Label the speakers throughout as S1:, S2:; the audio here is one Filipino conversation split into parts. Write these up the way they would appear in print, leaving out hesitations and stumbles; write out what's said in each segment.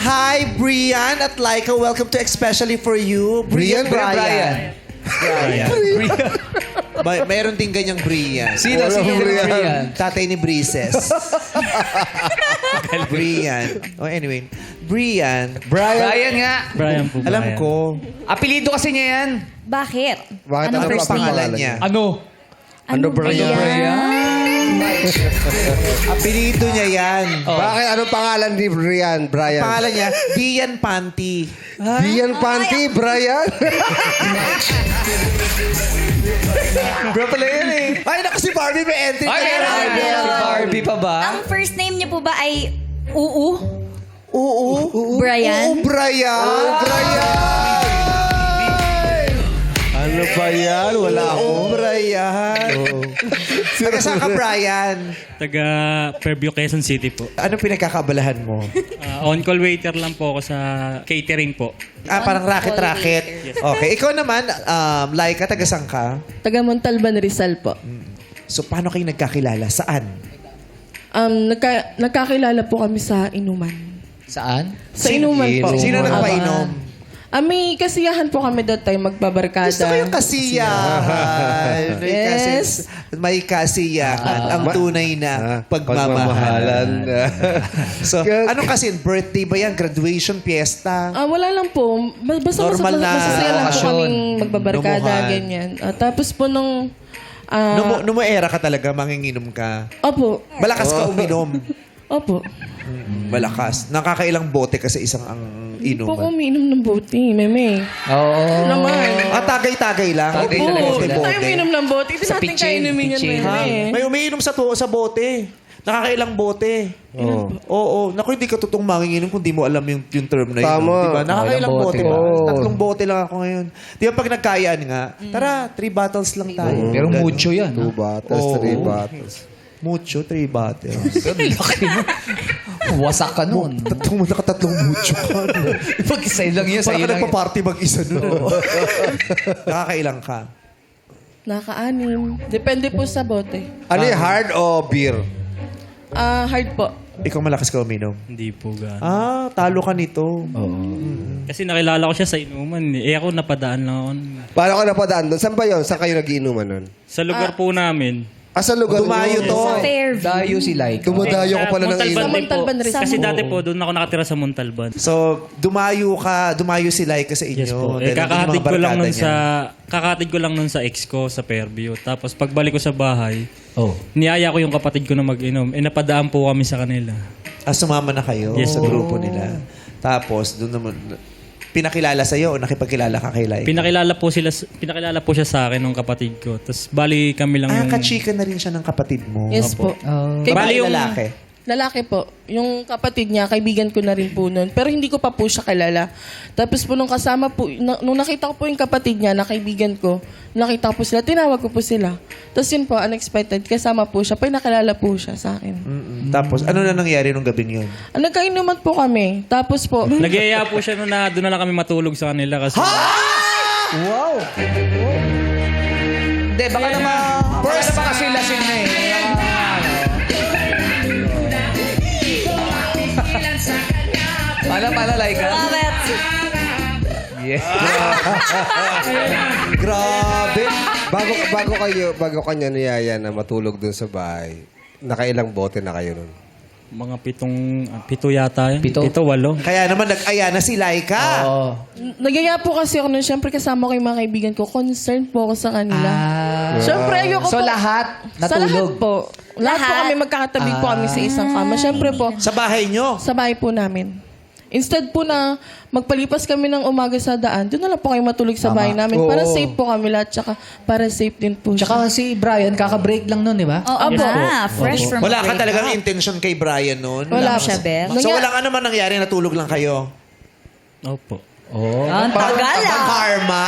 S1: Hi, Brian at Laika. Welcome to Especially For You.
S2: Brian.
S1: Brian. Mayroon din ganyang Brian.
S2: Sino Brian?
S1: Tatay ni Breezes. Brian. Oh, anyway. Brian.
S2: Brian nga.
S3: Brian po.
S1: Alam
S3: Brian.
S1: ko.
S2: Apelido kasi niya yan.
S4: Bakit?
S2: Bakit
S1: Ano
S2: ano
S1: first pangalan niya?
S2: Ano?
S4: Ano ba yan?
S1: Apelido niya yan.
S5: Bakit? Anong pangalan ni Brian? Brian?
S1: Pangalan niya, Dian Panty.
S5: Dian Panty, Brian?
S2: Bro pala yan eh.
S1: Ay, naku si Barbie may entry.
S2: Ay,
S1: ka na.
S2: si Barbie pa ba?
S4: Ang first name niya po ba ay Uu?
S1: Oo.
S4: Brian?
S1: Oo, Brian. Brian.
S5: Ano ba yan? Wala ako.
S1: Oo, Brian. Taga saan ka, Brian?
S3: Taga Fairview, Quezon City po.
S1: Ano pinagkakabalahan mo?
S3: On-call waiter lang po ako sa catering po.
S1: Parang racket-racket. Okay. Ikaw naman, Laika, taga saan ka?
S6: Taga Montalban, Rizal po.
S1: So, paano kayo nagkakilala? Saan?
S6: Nagkakilala po kami sa inuman.
S2: Saan?
S6: Sa inuman po.
S1: Sino nagpainom?
S6: May kasiyahan po kami that time, magbabarkada.
S1: Gusto ko yung kasiyahan.
S6: Yes.
S1: May kasiyahan. Ang tunay na pagmamahalan. So, anong kasi? Birthday ba yan? Graduation? Fiesta?
S6: Wala lang po. Basta
S1: Normal na
S6: masasaya lang po
S1: okasyon.
S6: kaming magbabarkada,
S1: Lumuhan.
S6: ganyan. Tapos po nung...
S1: Numuera ka talaga, manginginom ka.
S6: Opo.
S1: Malakas ka uminom.
S6: Opo.
S1: Malakas. Nakakailang bote kasi isang ang
S6: Hindi po
S1: inuman.
S6: umiinom ng bote, meme.
S2: Oo.
S6: Naman.
S1: Tagay-tagay lang.
S2: Tagay
S6: Oo,
S2: talaga
S6: hindi
S2: sila.
S6: tayo umiinom ng bote. Hindi
S2: Sa
S6: natin
S2: pitchin,
S6: kainumin yan,
S2: pitchin.
S6: meme.
S1: May umiinom sa bote. Nakakailang bote. Oo. Naku, hindi ka totoong manginginom kung di mo alam yung term na yun.
S5: Tama.
S1: Diba? Nakakailang
S2: Ilang
S1: bote
S2: bote
S1: ba?
S5: ba?
S1: 3 bote lang ako ngayon. Di ba pag nagkayaan nga, tara, 3 bottles lang tayo.
S2: Pero
S1: Ganun.
S2: mucho yan.
S5: 2 bottles,
S1: Oo.
S5: 3 bottles.
S1: Mucho, 3 bottles.
S2: Laki mo. Wasak ka nun.
S1: Nakatatlong mucho ka.
S2: Pag-isa lang yun,
S1: Parang
S2: sa'yo
S1: ka
S2: lang yun.
S1: nagpa-party mag-isa nun. Nakakailang ka.
S6: Nakaanim. Depende po sa bote.
S5: Ano yung hard o beer?
S6: Hard po.
S1: Ikaw malakas ka uminom.
S3: Hindi po gano'n.
S1: Talo ka nito.
S3: Kasi nakilala ko siya sa inuman. Ako napadaan lang ako.
S5: Paano ka napadaan doon? Saan ba yun? Saan kayo nagiinuman nun?
S3: Sa lugar po namin.
S5: Sa lugar
S1: Dumayo
S5: nyo?
S1: to.
S4: Sa Fairview.
S2: Dayo si Laika.
S5: Dumadayo ko pala ng
S3: Montalban
S5: inuman.
S3: din po.
S6: Montalban, Rizal.
S3: Kasi dati po, doon ako nakatira sa Montalban.
S1: So, dumayo si Laika sa inyo.
S3: Yes po.
S1: Dahil nandun yung mga
S3: Kakatid ko lang
S1: barkada
S3: nun
S1: niya.
S3: kakatid ko lang nun sa ex ko sa Fairview. Tapos pagbalik ko sa bahay,
S2: Oh.
S3: niyaya ko yung kapatid ko na mag-inom. Napadaan po kami sa kanila.
S1: Sumama na kayo
S3: Yes
S1: sa
S3: po.
S1: grupo nila. Tapos, doon naman, pinakilala sa'yo o nakipagkilala ka kay Laika?
S3: Pinakilala po siya sa akin ng kapatid ko. Tapos bali kami lang yung...
S1: Kachika na rin siya ng kapatid mo.
S6: Yes po.
S1: Babae,
S3: Bali yung-
S1: lalaki.
S6: Lalaki po. Yung kapatid niya, kaibigan ko na rin po nun. Pero hindi ko pa po siya kilala. Tapos po nung kasama po, nung nakita ko po yung kapatid niya na kaibigan ko, nakita ko po sila, tinawag ko po sila. Tapos yun po, unexpected, kasama po siya, nakilala po siya sa akin.
S1: Tapos, ano na nangyari nung gabing yun?
S6: Nagkainuman po kami. Tapos po,
S3: Nagyaya po siya noon na doon na lang kami matulog sa kanila kasi...
S2: Wow! Hindi, baka naman... First pa kasi lasing na eh. Paano, Laika?
S4: Love it.
S2: Yeah.
S1: Grabe!
S5: Bago kanya niyaya na matulog dun sa bahay, nakailang bote na kayo nun?
S3: Mga pito yata yun.
S2: Pito?
S3: 8.
S1: Kaya naman nag-aya na si Laika.
S2: Oo.
S6: nagyaya po kasi ako nun. Siyempre kasama ko yung mga kaibigan ko. Concerned po ako sa kanila. Siyempre ayoko
S2: So
S6: po.
S2: lahat
S6: Sa lahat
S2: natulog?
S6: po. Lahat po
S4: Lahat?
S6: kami magkakatabi po kami sa isang kama. Siyempre po,
S1: Sa bahay nyo.
S6: sa bahay po namin. Instead po na magpalipas kami ng umaga sa daan, doon na lang po kayo matulog sa bahay namin. Para
S5: Oo.
S6: safe po kami lahat, tsaka para safe din po siya.
S2: Tsaka si Brian, kaka-break lang nun, di ba?
S4: Oo na. Fresh from
S1: Wala ka
S4: breakup.
S1: talagang intention kay Brian noon.
S6: Wala
S4: siya, Beth.
S1: So, walang ano man nangyari, natulog lang kayo.
S3: Opo.
S2: Oo.
S4: Ang tagal ah.
S1: Karma?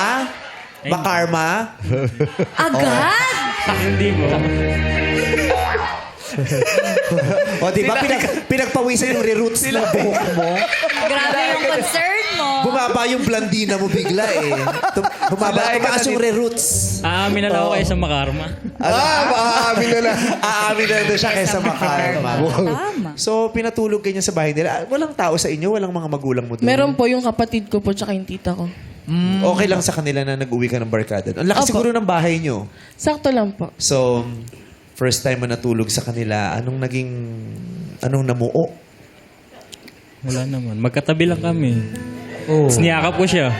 S1: Bakarma?
S4: Agad?
S3: Hindi po.
S1: O, di ba? Pinagpawisan yung re-roots ng buhok mo.
S4: Grabe yung concern mo.
S1: Bumaba yung blandina mo bigla eh. Tumaas yung re-roots.
S3: Aamin na lang ako kayo sa makarma.
S5: Maamin na lang.
S1: Aamin na doon siya kaysa makarma.
S4: Tama.
S1: So, pinatulog kayo sa bahay nila. Walang tao sa inyo? Walang mga magulang mo doon?
S6: Meron po yung kapatid ko po tsaka yung tita ko.
S1: Okay lang sa kanila na nag-uwi ka ng barkada. Ang laki
S6: Opo.
S1: siguro ng bahay nyo.
S6: Sakto lang po.
S1: So, first time mo natulog sa kanila, anong namuo?
S3: Wala naman. Magkatabi lang kami. Tapos niyakap ko siya.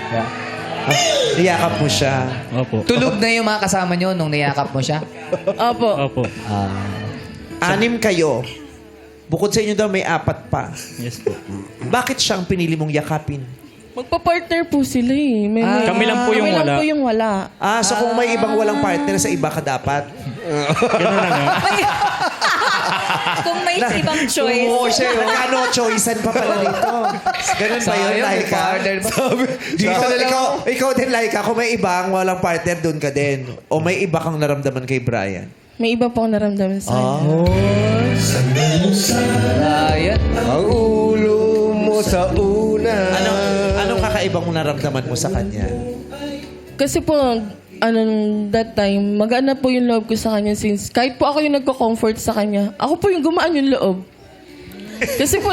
S1: Niyakap mo siya.
S3: Opo.
S2: Tulog na yung mga kasama nyo nung niyakap mo siya?
S6: Opo.
S3: Opo.
S1: 6 kayo. Bukod sa inyo daw, may 4 pa.
S3: Yes po.
S1: Bakit siyang pinili mong yakapin?
S6: Magpa-partner po sila eh.
S3: Kami lang po yung
S6: Kami lang
S3: wala.
S6: po yung wala.
S1: So kung may ibang walang partner, sa iba ka dapat?
S3: Ganun na nga.
S4: Kung may ibang choice.
S1: Oo, siya yun. Ano, choicean pa pala dito. Ganun ba yun,
S2: Sayang, may
S1: Laika?
S2: partner ba?
S1: Dito na lang ikaw din, Laika. Kung may ibang walang partner, doon ka din. O may iba kang naramdaman kay Brian?
S6: May iba po akong naramdaman sa kanya.
S2: Ayan.
S5: Ang ulo mo sa una.
S1: Anong kakaibang naramdaman mo sa kanya?
S6: Kasi po, that time, magaan na po yung loob ko sa kanya since kahit po ako yung nagko-comfort sa kanya, ako po yung gumaan yung loob. Kasi po,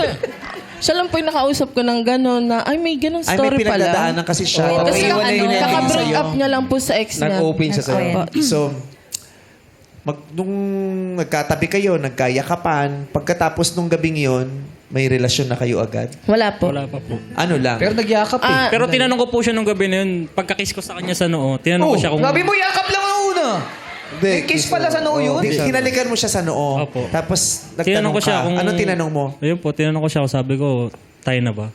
S6: siya lang po yung nakausap ko ng gano'n na, ay, may ganong
S1: Ay, may
S6: story pala.
S1: pinagdadaanan kasi siya.
S6: Oo, kasi
S2: Iiwalay yun
S6: kaka-break
S1: sa'yo.
S6: up niya lang po sa ex niya.
S5: Nag-open siya sa'yo.
S6: Opo.
S1: So, nung nagkatabi kayo, nagkayakapan, pagkatapos nung gabing yon, may relasyon na kayo agad?
S6: Wala po.
S3: Wala pa po.
S1: Ano lang?
S2: Pero nagyakap eh.
S3: Pero tinanong ko po siya nung gabi na yun, pagkakiss ko sa kanya sa noo, tinanong ko siya kung...
S2: Sabi mo, yakap lang ang una. May kiss pala sa noo yun.
S1: Hinalikan mo siya sa noo.
S3: Opo.
S1: Tapos
S3: Tinanong
S1: nagtanong
S3: ko siya
S1: ka.
S3: kung...
S1: Anong tinanong mo?
S3: Ayun po, tinanong ko siya kung sabi ko, tayo na ba?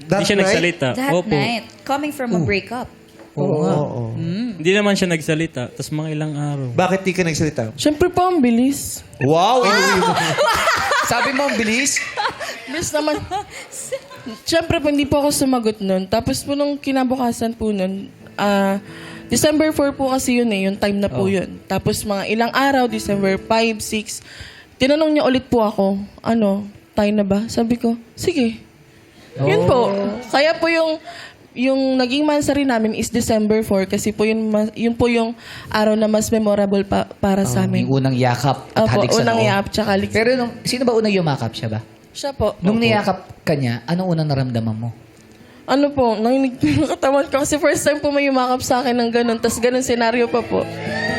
S1: That
S3: Hindi siya
S1: night?
S3: nagsalita.
S4: That
S3: Opo.
S4: night, coming from a breakup.
S1: Oo.
S3: Hindi naman siya nagsalita. Tapos mga ilang araw.
S1: Bakit di ka nagsalita?
S6: Siyempre po, ang bilis.
S1: Wow!
S2: Sabi mo, ang bilis.
S6: Bilis naman. Siyempre po, hindi po ako sumagot nun. Tapos po nung kinabukasan po nun, December 4 po kasi yun eh, yung time na po yun. Tapos mga ilang araw, December 5, 6, tinanong niya ulit po ako, tayo na ba? Sabi ko, sige. Yun po. Kaya po yung naging mansari namin is December 4 kasi po yun po yung araw na mas memorable para sa amin.
S2: Yung unang yakap at
S6: Opo,
S2: halik sa
S6: unang
S2: noo.
S6: yakap tsaka halik.
S2: Pero sino ba unang yumakap siya ba?
S6: Siya po.
S2: Nung niyakap ka niya, anong unang naramdaman mo?
S6: Ano po, nanginig yung katawan ko kasi first time po may yumakap sa akin ng ganun. Tapos ganun senaryo pa po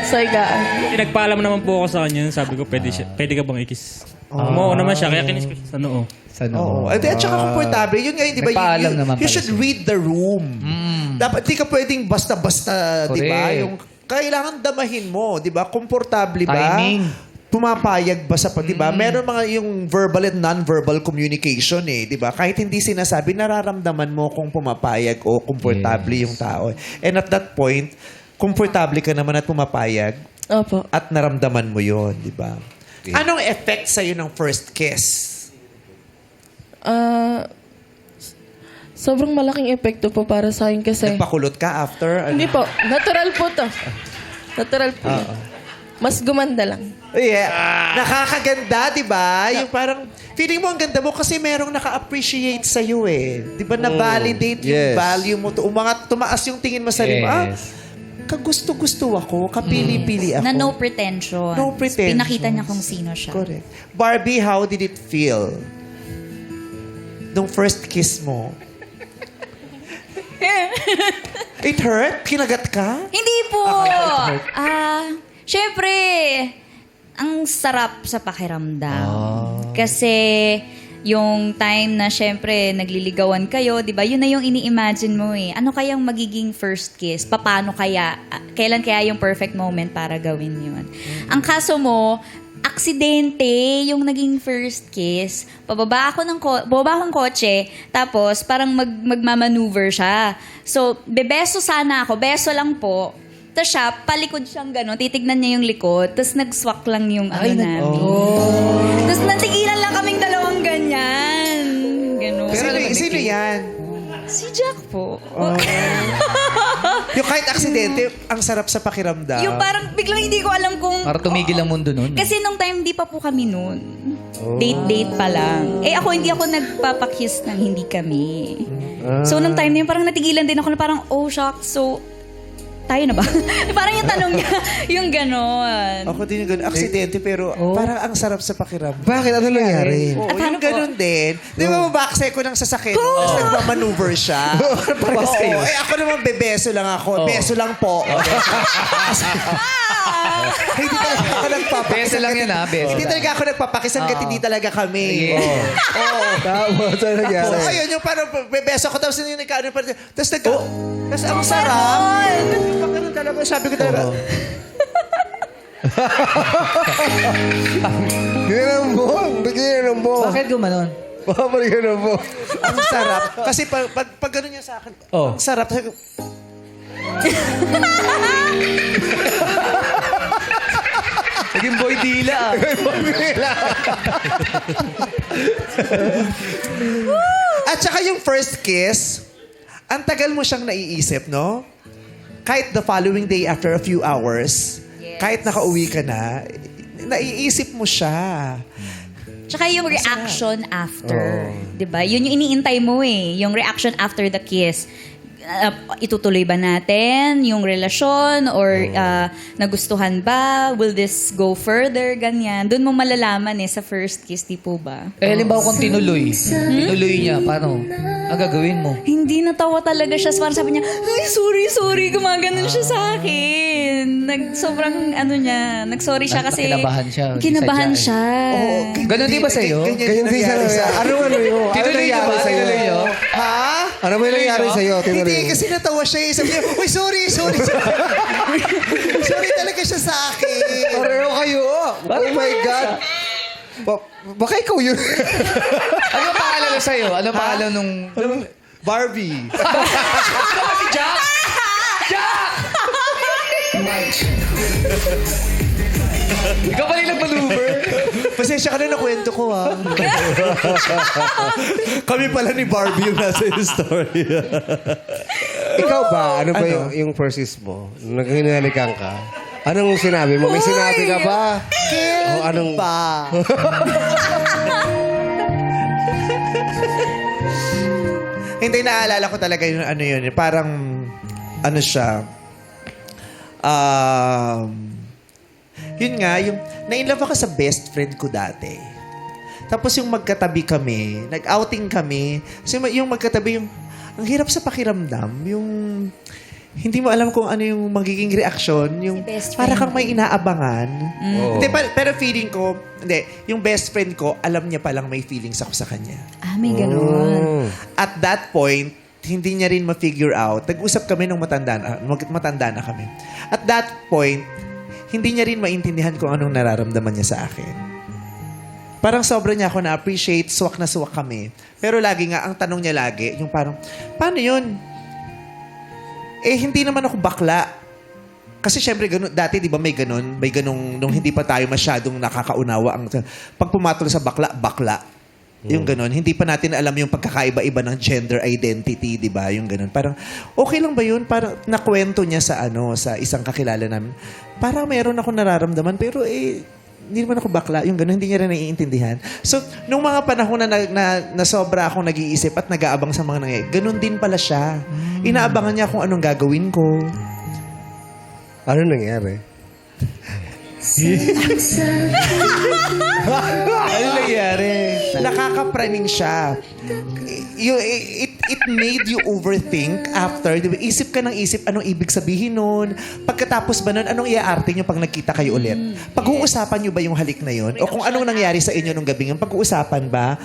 S6: sa higaan.
S3: Nagpaalam naman po ako sa kanya. Sabi ko, pwede ka bang ikis? Oo naman siya, kaya kinis ko siya sa noo.
S2: Sa
S1: Oo.
S2: noo.
S1: At saka komportable. Yun nga, di ba?
S2: Nagpaalam naman
S1: You
S2: pala
S1: should
S2: siya.
S1: read the room. Dapat, di ka pwedeng basta-basta, di ba?
S2: Correct.
S1: Yung kailangan damahin mo, di ba? Komportable ba?
S2: Timing.
S1: Pumapayag ba sa, di ba? Meron mga yung verbal and non-verbal communication eh, di ba? Kahit hindi sinasabi, nararamdaman mo kung pumapayag o komportable yung tao. And at that point, komportable ka naman at pumapayag
S6: Opo.
S1: at naramdaman mo yon, di ba? Anong effect sa'yo ng first kiss?
S6: Sobrang malaking epekto po para sa akin kasi...
S1: Nagpakulot ka after?
S6: Hindi po. Natural po to. Natural po. yun. Mas gumanda lang.
S1: Yeah. Nakakaganda, di ba? Yung parang, feeling mo ang ganda mo kasi merong naka-appreciate sa'yo eh. Di ba? Na-validate yung
S5: Yes.
S1: value mo. Tumaas yung tingin mo sa sarili.
S2: Yes.
S1: Kagusto-gusto ako. Kapili-pili ako.
S4: Na no pretension.
S1: No pretensions.
S4: Pinakita niya kung sino siya.
S1: Correct. Barbie, how did it feel? Nung first kiss mo? It hurt? Kinagat ka?
S4: Hindi po. Syempre, ang sarap sa pakiramdam. Kasi yung time na syempre nagliligawan kayo, di ba? Yun na yung ini-imagine mo eh. Ano kayang magiging first kiss? Paano kaya? Kailan kaya yung perfect moment para gawin yun? Ang kaso mo, aksidente yung naging first kiss. Bababa akong kotse, tapos parang magmamaneuver siya. So, bebeso sana ako. Beso lang po. Tapos siya, palikod siyang gano'n. Titignan niya yung likod. Tapos nag-swak lang yung namin. Tapos natigilan lang kaming dalawang ganyan. Gano'n.
S1: Sino yan?
S4: Si Jack po.
S1: Yung kahit aksidente, ang sarap sa pakiramdam.
S4: Yung parang biglang hindi ko alam kung...
S2: Para tumigil ang mundo nun.
S4: Kasi nung time, di pa po kami nun. Date pa lang. Hindi ako nagpapakiss nang hindi kami. So, nung time na yun, parang natigilan din ako na parang, oh, shock. So, tayo na ba? Parang yung tanong niya, yung gano'n.
S1: Ako din yung ganun. Aksidente, pero parang ang sarap sa pakiramdam.
S5: Bakit? Ano nangyari?
S1: Oo,
S4: paano
S1: yung ganun din. Di ba mabakse ko ng sasakyan? Tapos nagmamaneuver siya.
S2: Parehas
S1: Oo,
S2: kayo.
S1: ako naman bebeso lang ako. Beso lang po. Hindi talaga ako nagpapakis.
S2: Beso lang yan, ha? Beso
S1: Hindi
S2: lang.
S1: talaga ako nagpapakis hanggat hindi talaga kami. Oo.
S5: Tama, sa nangyari.
S1: Oo, ayun yung parang bebeso ko. Tapos yung nagkaano pa. Tapos tapos ang sarap. Pag ganun talaga, sabi ko talaga.
S5: Ginanambong. Ginanambong.
S2: Bakit gumanon?
S5: Bakit ginanambong?
S1: Ang sarap. Kasi pag ganun niya sa akin,
S2: Oh.
S1: ang sarap. Sabi ko,
S2: Naging boy dila.
S1: At saka yung first kiss, ang tagal mo siyang naiisip, no? Kahit the following day after a few hours, kahit nakauwi ka na, naiisip mo siya.
S4: Tsaka yung reaction after. 'Di ba? Yun yung iniintay mo eh. Yung reaction after the kiss. Itutuloy ba natin yung relasyon or nagustuhan ba? Will this go further? Ganyan. Doon mo malalaman eh sa first kiss, di po ba?
S2: Halimbawa kung tinuloy niya, paano? Ang gagawin mo?
S4: Hindi natawa talaga siya. Parang sabi niya, ay, sorry. Gumaganon siya sa akin. Sobrang nag-sorry siya kasi...
S2: Kinabahan siya.
S4: Kinabahan siya.
S2: Ganon di ba sa'yo?
S5: Ganyan din sa Ano yun? Ano
S2: Tinuloy niyo
S5: nangyari
S2: ba?
S5: sa'yo?
S2: Tinuloy niyo?
S1: Ha?
S5: Ano ba yung nangyari sa'yo?
S1: Hindi, kasi natawa siya eh. Sabi niya, uy, sorry. Sorry talaga siya sa akin.
S5: Pareho kayo. Oh my God. Baka ikaw yun.
S2: Ano pangalan na sa'yo? Ano pangalan nung...
S1: Barbie.
S2: Si Jack! Jack! Ikaw pala yung nag-maneuver.
S1: Pasensya ka na nakwento ko, ha? Kami pala ni Barbie yung nasa yung story.
S5: Ikaw ba? Ano ba yung first kiss mo? Nung naghinalikan ka? Anong sinabi mo? May sinabi ka ba? O anong...
S1: Pa. Hindi, naalala ko talaga yung ano yun. Parang, ano siya, yun nga, yung, na-inlove ako sa best friend ko dati. Tapos yung magkatabi kami, nag-outing kami, so yung magkatabi, yung, ang hirap sa pakiramdam, yung, hindi mo alam kung ano yung magiging reaksyon, yung,
S4: Si best
S1: para
S4: friend.
S1: kang may inaabangan.
S5: Oo.
S1: Hindi, pero feeling ko, hindi, yung best friend ko, alam niya palang may feelings ako sa kanya.
S4: May ganon.
S1: At that point, hindi niya rin ma-figure out. Nag-usap kami nung matanda na kami. At that point, hindi niya rin maintindihan kung anong nararamdaman niya sa akin. Parang sobra niya ako na-appreciate, swak na swak kami. Pero lagi nga, ang tanong niya lagi, yung parang, paano yun? Eh, hindi naman ako bakla. Kasi syempre, ganun, dati di ba may ganung, nung hindi pa tayo masyadong nakakaunawa. Pag pumatol sa bakla, bakla. Yung ganun. Hindi pa natin alam yung pagkakaiba-iba ng gender identity, di ba? Yung ganun. Parang, okay lang ba yun? Parang nakwento niya sa sa isang kakilala namin. Parang meron ako nararamdaman, pero hindi naman ako bakla. Yung ganun, hindi niya rin naiintindihan. So, nung mga panahon na sobra akong nag-iisip at nag-aabang sa mga nangyayari, ganun din pala siya. Inaabangan niya kung anong gagawin ko.
S5: Ano nangyari?
S1: Ano nangyari? Nakakapraning siya. It made you overthink after. Diba? Isip ka ng isip, anong ibig sabihin nun? Pagkatapos ba nun, anong iaarte nyo pag nagkita kayo ulit? Pag-uusapan nyo ba yung halik na yun? O kung anong nangyari sa inyo nung gabi yun, pag-uusapan ba?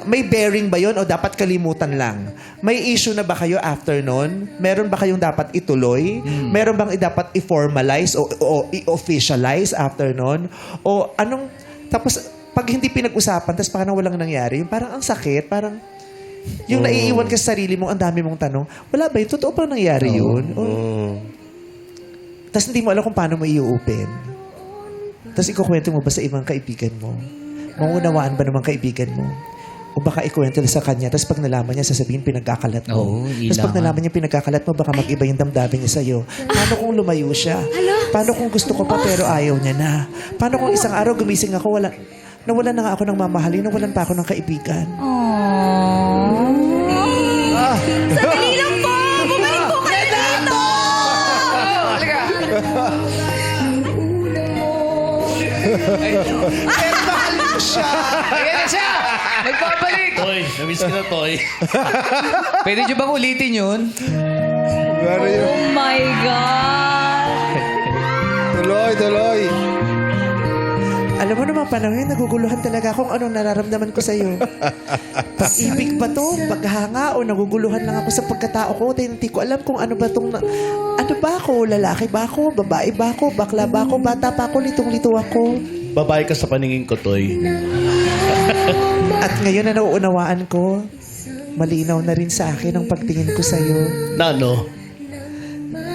S1: May bearing ba yun o dapat kalimutan lang? May issue na ba kayo after nun? Meron ba kayong dapat ituloy? Meron bang dapat i-formalize o i-officialize after nun? O anong... Tapos, pag hindi pinag-usapan, tapos parang walang nangyari, yung parang ang sakit, parang yung naiiwan ka sa sarili mo, ang dami mong tanong, wala ba yun? Totoo pa nangyari yun? Tapos hindi mo alam kung paano mo i-open. Tapos ikukwento mo ba sa ibang kaibigan mo? Maunawaan ba naman kaibigan mo? O baka ikwento sa kanya, tapos pag nalaman niya, sasabihin pinagkakalat mo.
S3: Oo,
S1: Tapos pag nalaman niya pinagkakalat mo, baka mag-iba yung damdamin niya sa'yo. Paano kung lumayo siya? Paano kung gusto ko pa pero ayaw niya na? Paano kung isang araw gumising ako, nawalan na nga ako ng mamahalin, nawalan pa ako ng kaibigan.
S4: Sandali lang po! Bumalik po kayo dito!
S7: Namiss ko na, Toy.
S2: Pwede nyo bang ulitin yun?
S5: Pero yun.
S4: Oh my God!
S5: Tuloy.
S1: Alam mo naman, panahon yun, naguguluhan talaga kung anong nararamdaman ko sa'yo. Pag-ibig ba to? Paghanga? O naguguluhan lang ako sa pagkatao ko? Hindi ko alam kung ano ba tong... Ano ba ako? Lalaki ba ako? Babae ba ako? Bakla ba ako? Bata pa ako? Litong-lito ako?
S7: Babae ka sa paningin ko, Toy.
S1: At ngayon na nauunawaan ko, malinaw na rin sa akin ang pagtingin ko sa'yo.
S7: Na ano?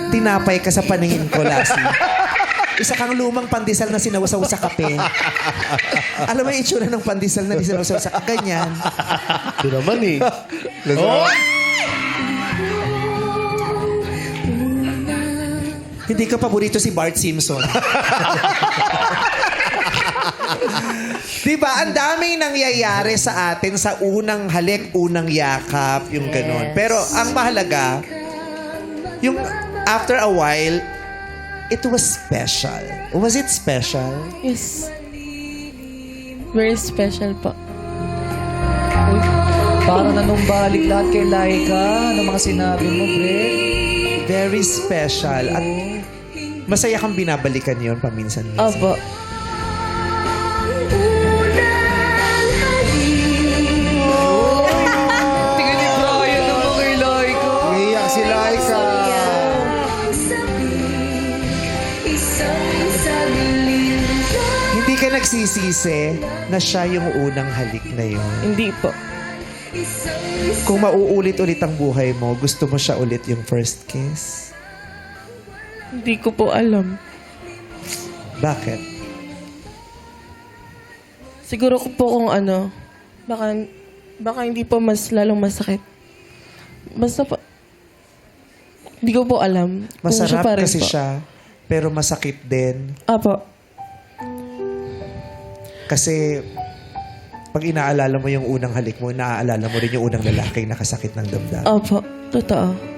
S1: Tinapay ka sa paningin ko, Lassie. Isa kang lumang pandesal na sinawasaw sa kape. Alam mo yung itsura ng pandesal na sinawasaw sa kape? Ganyan.
S7: Ito naman eh.
S5: Oh!
S1: Hindi ka paborito si Bart Simpson. Diba? Ang daming nangyayari sa atin sa unang halik, unang yakap, yung ganon. Pero ang mahalaga, yung after a while, it was special. Was it special?
S6: Yes. Very special po.
S2: Uy, parang nanumbalik lahat kay Laika ng mga sinabi mo, Bre.
S1: Very special. At masaya kang binabalikan yon paminsan-minsan.
S6: Opo.
S2: Tingnan ni Brian naman kay Laika.
S5: Umiiyak si Laika.
S1: Hindi ka nagsisisi na siya yung unang halik na yun.
S6: Hindi po.
S1: Kung mauulit-ulit ang buhay mo, gusto mo siya ulit yung first kiss?
S6: Hindi ko po alam.
S1: Bakit?
S6: Siguro ko po kung ano, baka hindi po mas lalong masakit. Basta po, hindi ko po alam. Kung siya
S1: Masarap
S6: pa rin
S1: kasi
S6: po.
S1: siya, pero masakit din.
S6: Apo.
S1: Kasi pag inaalala mo yung unang halik mo, naaalala mo rin yung unang lalaking nakasakit ng damdamin.
S6: Opo. Totoo.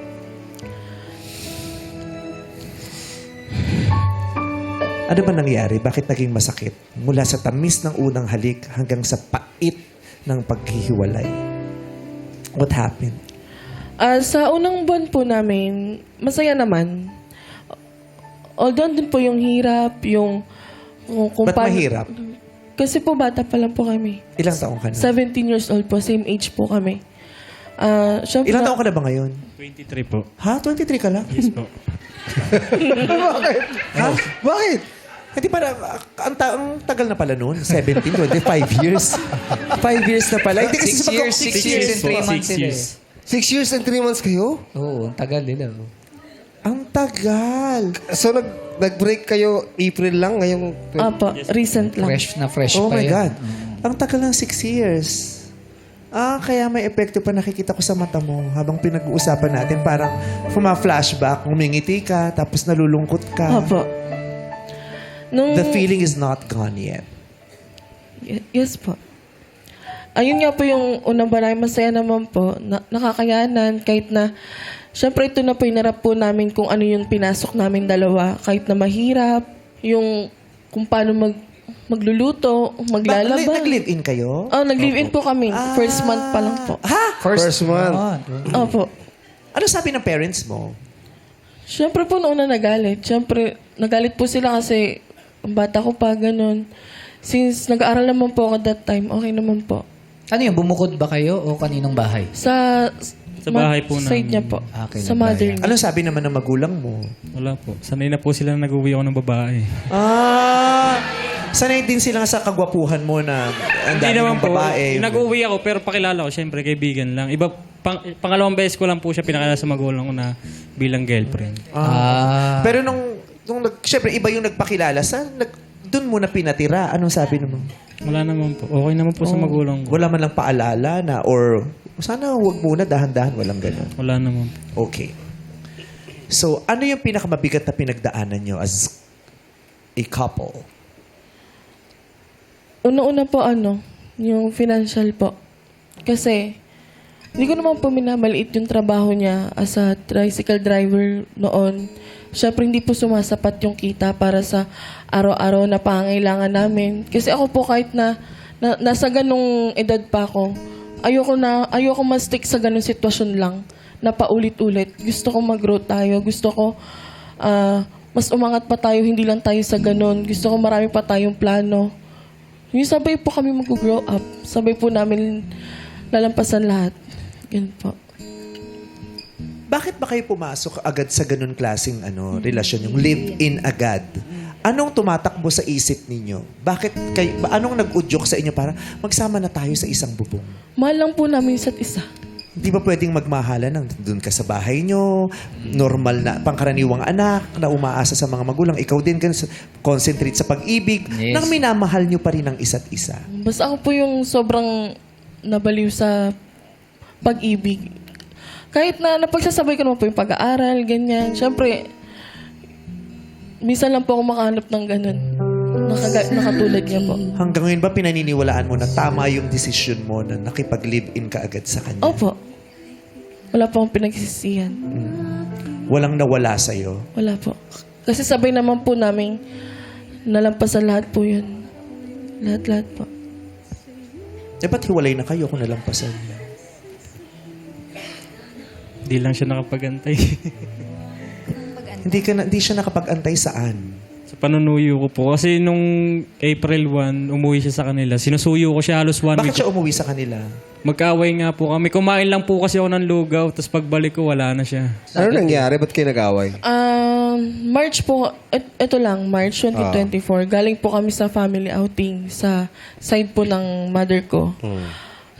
S1: Ano ba nangyari? Bakit naging masakit? Mula sa tamis ng unang halik hanggang sa pait ng paghihiwalay. What happened?
S6: Sa unang buwan po namin, masaya naman. Although din po yung hirap, yung... Kung
S1: Ba't
S6: paano-
S1: mahirap?
S6: Kasi po bata pa lang po kami.
S1: Ilang taong ka na?
S6: 17 years old po, same age po kami. Syempre,
S1: Ilang taong ka na ba ngayon?
S3: 23 po.
S1: Ha? 23 ka lang?
S3: Yes po.
S1: Ha? Bakit? Hindi pa ang tagal na pala noon. 17, 25 years. 5 years na pala. Hindi kasi
S2: 6 years and 3 months
S3: 6
S2: sila.
S3: years.
S5: 6 years and 3 months kayo?
S2: Oo, ang tagal nila.
S1: Ang tagal.
S5: So, nag-break kayo April lang ngayong...
S6: Apo, recent lang.
S2: Fresh
S1: Oh
S2: pa
S1: my
S2: yan.
S1: God. Ang tagal ng 6 years. Kaya may epekto pa nakikita ko sa mata mo habang pinag-uusapan natin. Parang flashback, umingiti ka, tapos nalulungkot ka.
S6: Apo. Nung,
S1: The feeling is not gone yet.
S6: Yes po. Ayun nga po yung unang baray. Masaya naman po. Nakakayanan. Kahit na, syempre ito na po yung narap po namin kung ano yung pinasok namin dalawa. Kahit na mahirap. Yung kung paano magluluto, maglalaba.
S1: Nag-live-in kayo?
S6: Oh, nag-live-in po kami. First month pa lang po.
S1: Ha?
S5: First month.
S6: Opo.
S1: Ano sabi ng parents mo?
S6: Syempre po noon na nagalit. Syempre, nagalit po sila kasi ang bata ko pa, ganun. Since nag-aaral naman po ako that time, okay naman po.
S2: Ano yun, bumukod ba kayo o kaninong bahay?
S6: Sa
S3: bahay po
S6: side
S3: namin.
S6: niya po.
S2: Okay,
S6: Sa
S2: nagbayan.
S6: mother niya.
S1: Ano sabi naman ng magulang mo?
S3: Wala po. Sanay na po sila na nag-uwi ako ng babae.
S1: Sanay din sila sa kagwapuhan mo na ang
S3: Hindi
S1: dami
S3: naman
S1: ng
S3: po.
S1: babae.
S3: Nag-uwi ako pero pakilala ko. Siyempre, kaibigan lang. Iba, pangalawang beses ko lang po siya pinakilala sa magulang ko na bilang girlfriend.
S1: Pero nung syempre, iba yung nagpakilala. Doon mo na pinatira. Anong sabi naman?
S3: Wala naman po. Okay naman po sa magulang ko.
S1: Wala man lang paalala na or sana huwag muna, dahan-dahan, walang ganun.
S3: Wala naman po.
S1: Okay. So, ano yung pinakamabigat na pinagdaanan nyo as a couple?
S6: Una-una po yung financial po. Kasi, hindi ko naman po minamaliit yung trabaho niya as a tricycle driver noon. Siyempre, hindi po sumasapat yung kita para sa araw-araw na pangangailangan namin. Kasi ako po kahit na nasa ganong edad pa ako, ayoko ma-stick sa ganung sitwasyon lang na paulit-ulit. Gusto ko mag-grow tayo. Gusto ko mas umangat pa tayo, hindi lang tayo sa ganun. Gusto ko marami pa tayong plano. Yung sabay po kami mag-grow up. Sabay po namin lalampasan lahat. Yun po.
S1: Bakit ba kayo pumasok agad sa ganun klaseng relasyon, yung live-in agad? Anong tumatakbo sa isip ninyo? Anong nag-udyok sa inyo para magsama na tayo sa isang bubong?
S6: Mahal lang po namin isa't isa.
S1: Hindi ba pwedeng magmahalan ng doon ka sa bahay nyo, normal na pangkaraniwang anak na umaasa sa mga magulang, ikaw din concentrate sa pag-ibig,
S2: Yes.
S1: nang minamahal nyo pa rin ang isa't isa?
S6: Basta ako po yung sobrang nabaliw sa pag-ibig. Kahit na napagsasabay ko naman po yung pag-aaral, ganyan. Siyempre, minsan lang po ako makahanap ng ganun. Nakatulad niya po.
S1: Hanggang ngayon ba pinaniniwalaan mo na tama yung desisyon mo na nakipag-live-in ka agad sa kanya?
S6: Opo. Wala po akong pinagsisihan.
S1: Walang nawala sa'yo?
S6: Wala po. Kasi sabay naman po namin nalampasan lahat po yun. Lahat-lahat po.
S1: Eh, ba't hiwalay na kayo kung nalampasan niya?
S3: Hindi lang siya nakapagantay.
S1: Hindi siya nakapag-antay saan?
S3: Sa panunuyo ko po. Kasi nung April 1, umuwi siya sa kanila. Sinusuyo ko siya halos 1
S1: Bakit
S3: week.
S1: siya umuwi sa kanila?
S3: Magkaaway nga po kami. Kumain lang po kasi ako ng lugaw. Tapos pagbalik ko, wala na siya.
S5: Ano nangyari? Ba't kayo nag-away?
S6: March po, ito lang, March 2024. Galing po kami sa family outing sa side po ng mother ko.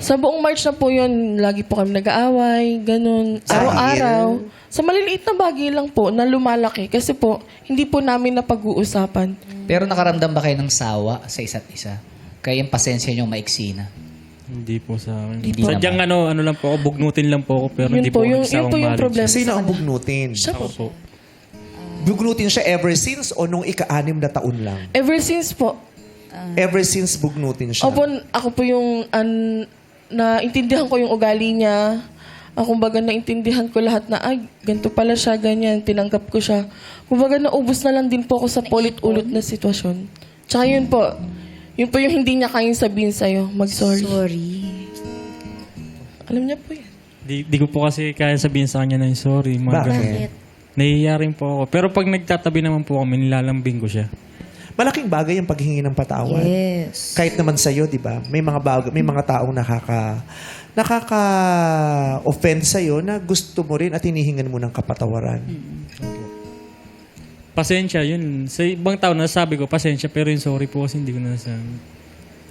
S6: Sa buong March na po yun, lagi po kami nag-aaway, ganun. Araw-araw. Sa maliliit na bagay lang po na lumalaki. Kasi po, hindi po namin napag-uusapan.
S2: Pero nakaramdam ba kayo ng sawa sa isa't isa? Kaya yung pasensya nyo maiksi na?
S3: Hindi po sa akin.
S2: Hindi
S3: Sadyang ano lang po ako, bugnutin lang po ako. Pero
S6: Yun
S3: hindi
S6: po,
S3: po ako
S6: yun
S3: nagsawang
S6: po yung
S3: mahalin
S6: problema.
S3: siya.
S1: Sino ang bugnutin?
S6: Siya po.
S3: Ako po.
S1: Bugnutin siya ever since o nung ika-6 na taon lang?
S6: Ever since po,
S1: Ever since bugnutin siya?
S6: ako po yung naintindihan ko yung ugali niya. Kumbaga naintindihan ko lahat na, ay, ganito pala siya, ganyan, tinanggap ko siya. Kumbaga naubos na lang din po ako sa paulit-ulit na sitwasyon. Tsaka yun po yung hindi niya kayang sabihin sa'yo, mag-sorry.
S4: Sorry.
S6: Alam niya po yan.
S3: Di ko po kasi kaya sabihin sa kanya na yung sorry. Mga ganun.
S1: Bakit?
S3: Nahihiya rin po ako. Pero pag nagtatabi naman po kami, nilalambing ko siya.
S1: Malaking bagay ang paghingi ng patawad.
S4: Yes.
S1: Kahit naman sa'yo, di ba? May mga taong nakaka-offend sa'yo na gusto mo rin at hinihingan mo ng kapatawaran.
S3: Pasensya, yun. Sa ibang tao nasabi ko, pasensya. Pero yung sorry po kasi hindi ko nasabi.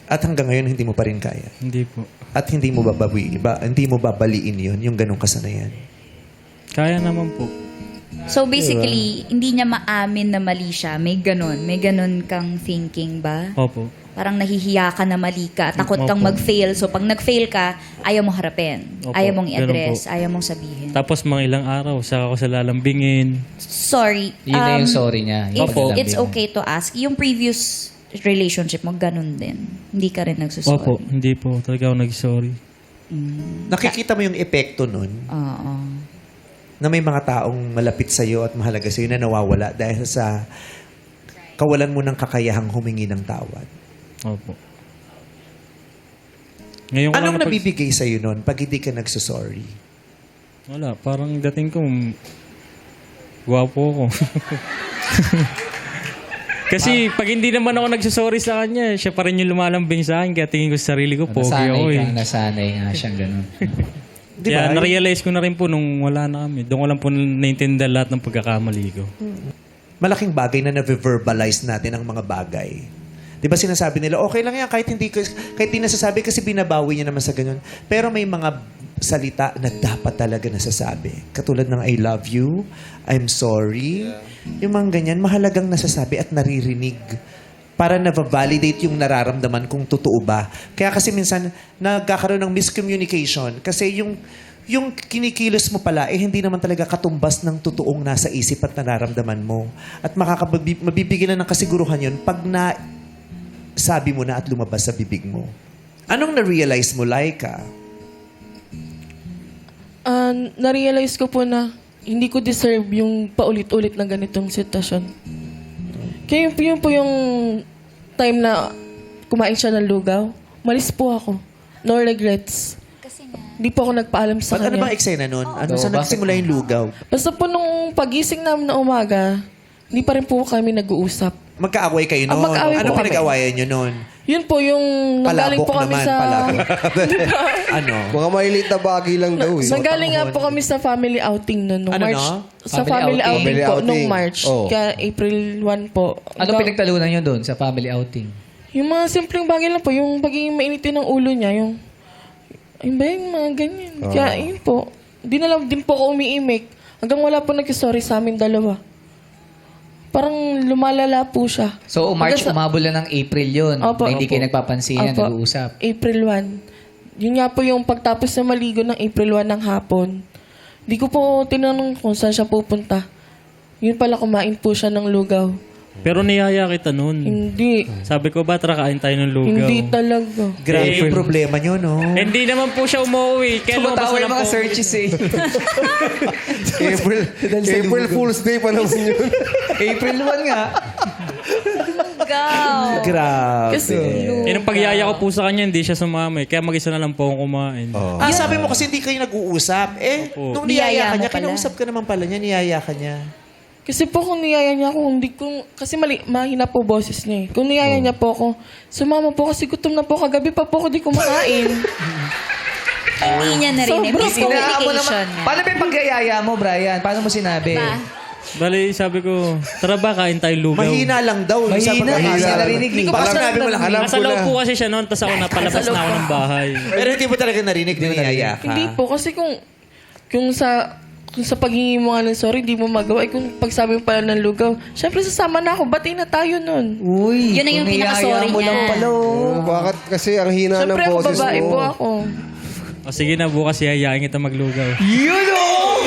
S1: At hanggang ngayon, hindi mo pa rin kaya.
S3: Hindi po.
S1: At hindi mo babaliin yun, yung ganong kasanayan.
S3: Kaya naman po.
S4: So basically, hindi niya maamin na mali siya. May ganun kang thinking ba?
S3: Opo.
S4: Parang nahihiya ka na mali ka, takot kang
S3: Opo.
S4: mag-fail. So pag nag-fail ka, ayaw mo harapin.
S3: Opo,
S4: Ayaw mong
S3: ganun
S4: i-address,
S3: po.
S4: ayaw mong sabihin.
S3: Tapos mga ilang araw, saka ko sa lalambingin.
S4: Sorry.
S2: Yun na yung sorry niya. Yung
S4: If
S3: Opo.
S4: it's okay to ask, yung previous relationship mo, ganun din. Hindi ka rin nagsusorry.
S3: Opo, hindi po. Talaga ako nag-sorry.
S1: Nakikita mo yung epekto nun
S4: Oo.
S1: na may mga taong malapit sa'yo at mahalaga sa'yo na nawawala dahil sa kawalan mo ng kakayahang humingi ng tawad.
S3: Opo. Ngayon ko lang
S1: Anong nabibigay sa'yo nun pag hindi ka nagsusorry?
S3: Wala. Parang dating ko, gwapo ko. Kasi pag hindi naman ako nagsusorry sa kanya, siya pa rin yung lumalambing sa akin. Kaya tingin ko sa sarili ko, pogi ako eh.
S2: Nasanay nga siyang ganun.
S1: Di
S3: Kaya
S1: ba?
S3: na-realize ko na rin po nung wala na kami. Doon ko lang po naintindihan lahat ng pagkakamali ko.
S1: Malaking bagay na na-verbalize natin ang mga bagay. Di ba sinasabi nila, okay lang yan, kahit di nasasabi kasi binabawi niya naman sa ganyan. Pero may mga salita na dapat talaga nasasabi. Katulad ng I love you, I'm sorry. Yung mga ganyan, mahalagang nasasabi at naririnig para na-validate yung nararamdaman kung totoo ba. Kaya kasi minsan, nagkakaroon ng miscommunication kasi yung kinikilos mo pala, hindi naman talaga katumbas ng totoong nasa isip at nararamdaman mo. At mabibigyan na ng kasiguruhan yun pag sabi mo na at lumabas sa bibig mo. Anong na-realize mo, Laika?
S6: Na-realize ko po na hindi ko deserve yung paulit-ulit na ganitong sitwasyon. Kaya yun po yung time na kumain siya ng lugaw. Malis po ako. No regrets. Hindi po ako nagpaalam sa
S1: Ano
S6: kanya.
S1: bang eksena nun? Ano
S2: So,
S1: sa nagsimula yung lugaw?
S6: Basta po nung pagising namin na umaga, hindi pa rin po kami nag-uusap.
S1: Magkaaway kayo nun?
S6: Mag-aaway
S1: Ano
S6: po kami.
S1: pinag-awayan nyo nun?
S6: Yun po yung nanggaling
S1: Palabok
S6: po kami
S1: naman,
S6: sa...
S1: palabok. Ano?
S5: Mga malilit na bagay lang daw eh.
S6: Nanggaling nga po kami sa family outing nun. Nung
S1: Ano,
S6: March.
S1: no?
S6: Sa
S2: Family
S6: family outing,
S5: outing.
S6: po,
S5: Family
S6: nung
S5: outing.
S6: March.
S5: Oh.
S6: Kaya April 1 po.
S2: Ano pinagtalunan nyo doon sa family outing?
S6: Yung mga simpleng bagay lang po, yung pagiging mainitin ng ulo niya, yung ba yung mga ganyan. Kaya yun po, di na lang din po ako umiimik. Hanggang wala po nag-sorry sa amin dalawa. Parang lumalala po siya.
S2: So, March,
S6: Hanggang sa-
S2: umabol na ng April yun.
S6: Opo,
S2: na hindi
S6: opo.
S2: kayo nagpapansin,
S6: Opo.
S2: nag-uusap.
S6: April 1. Yun nga po yung pagtapos na maligo ng April 1 ng hapon. Di ko po tinanong kung saan siya pupunta. Yun pala, kumain po siya ng lugaw.
S3: Pero niyaya kita nun.
S6: Hindi.
S3: Sabi ko ba, tara kain tayo ng lugaw.
S6: Hindi talaga.
S1: Grabe yung problema nyo, no?
S3: Hindi naman po siya umuwi. Kaya lumabas
S2: Tumatawa
S3: na
S2: yung mga
S3: po.
S2: searches eh.
S5: April Fool's Day pa naman yun.
S2: April 1 nga.
S4: Go!
S1: Grabe.
S6: Kasi,
S3: Nung pagyaya ko po sa kanya, hindi siya sumama. Kaya mag-isa na lang po akong kumain.
S1: Sabi mo kasi hindi kayo nag-uusap.
S3: Opo.
S1: Nung niyaya
S4: Niyaya
S1: ka
S4: mo
S1: niya,
S4: pala.
S1: kinausap ka naman pala niya, niyaya ka niya.
S6: kasi po kung niyaya niya ako, hindi ko, kasi mahina po boses niya eh. Kung niyaya niya po ako, sumama po kasi gutom na po, kagabi pa po ako di kumakain.
S4: Hindi niya narinig.
S6: Sobrang
S4: Miscommunication.
S2: Paano ba yung pagyayaya mo, Brian? Paano mo sinabi?
S4: Ba?
S3: Bali, sabi ko, tara ba kain tayo lugaw.
S1: Mahina lang daw. Yung
S2: Mahina,
S1: sabi-
S2: hindi niya narinig eh.
S1: Baka sinabi mo lang, alam
S3: Nasa
S1: ko
S3: loob
S1: na.
S3: po kasi siya noon, tapos ako napalabas na ako ng bahay.
S1: Pero hindi mo talaga narinig na niyaya ka.
S6: Hindi po, kasi kung sa paghingi mo nga ng sorry, hindi mo magawa. Eh, kung pagsabi mo pala ng lugaw, syempre sasama na ako, bati na tayo nun.
S2: Uy,
S4: Yun na yung
S2: kung
S4: pinaka-sorry
S2: niyaya mo
S4: niya.
S2: lang pala.
S5: Oh, bakit kasi ang hina ng
S6: Syempre ako
S5: boses
S6: babae po
S5: mo.
S6: ako.
S3: O sige na, bukas yayain kita maglugaw.
S2: Yun oh!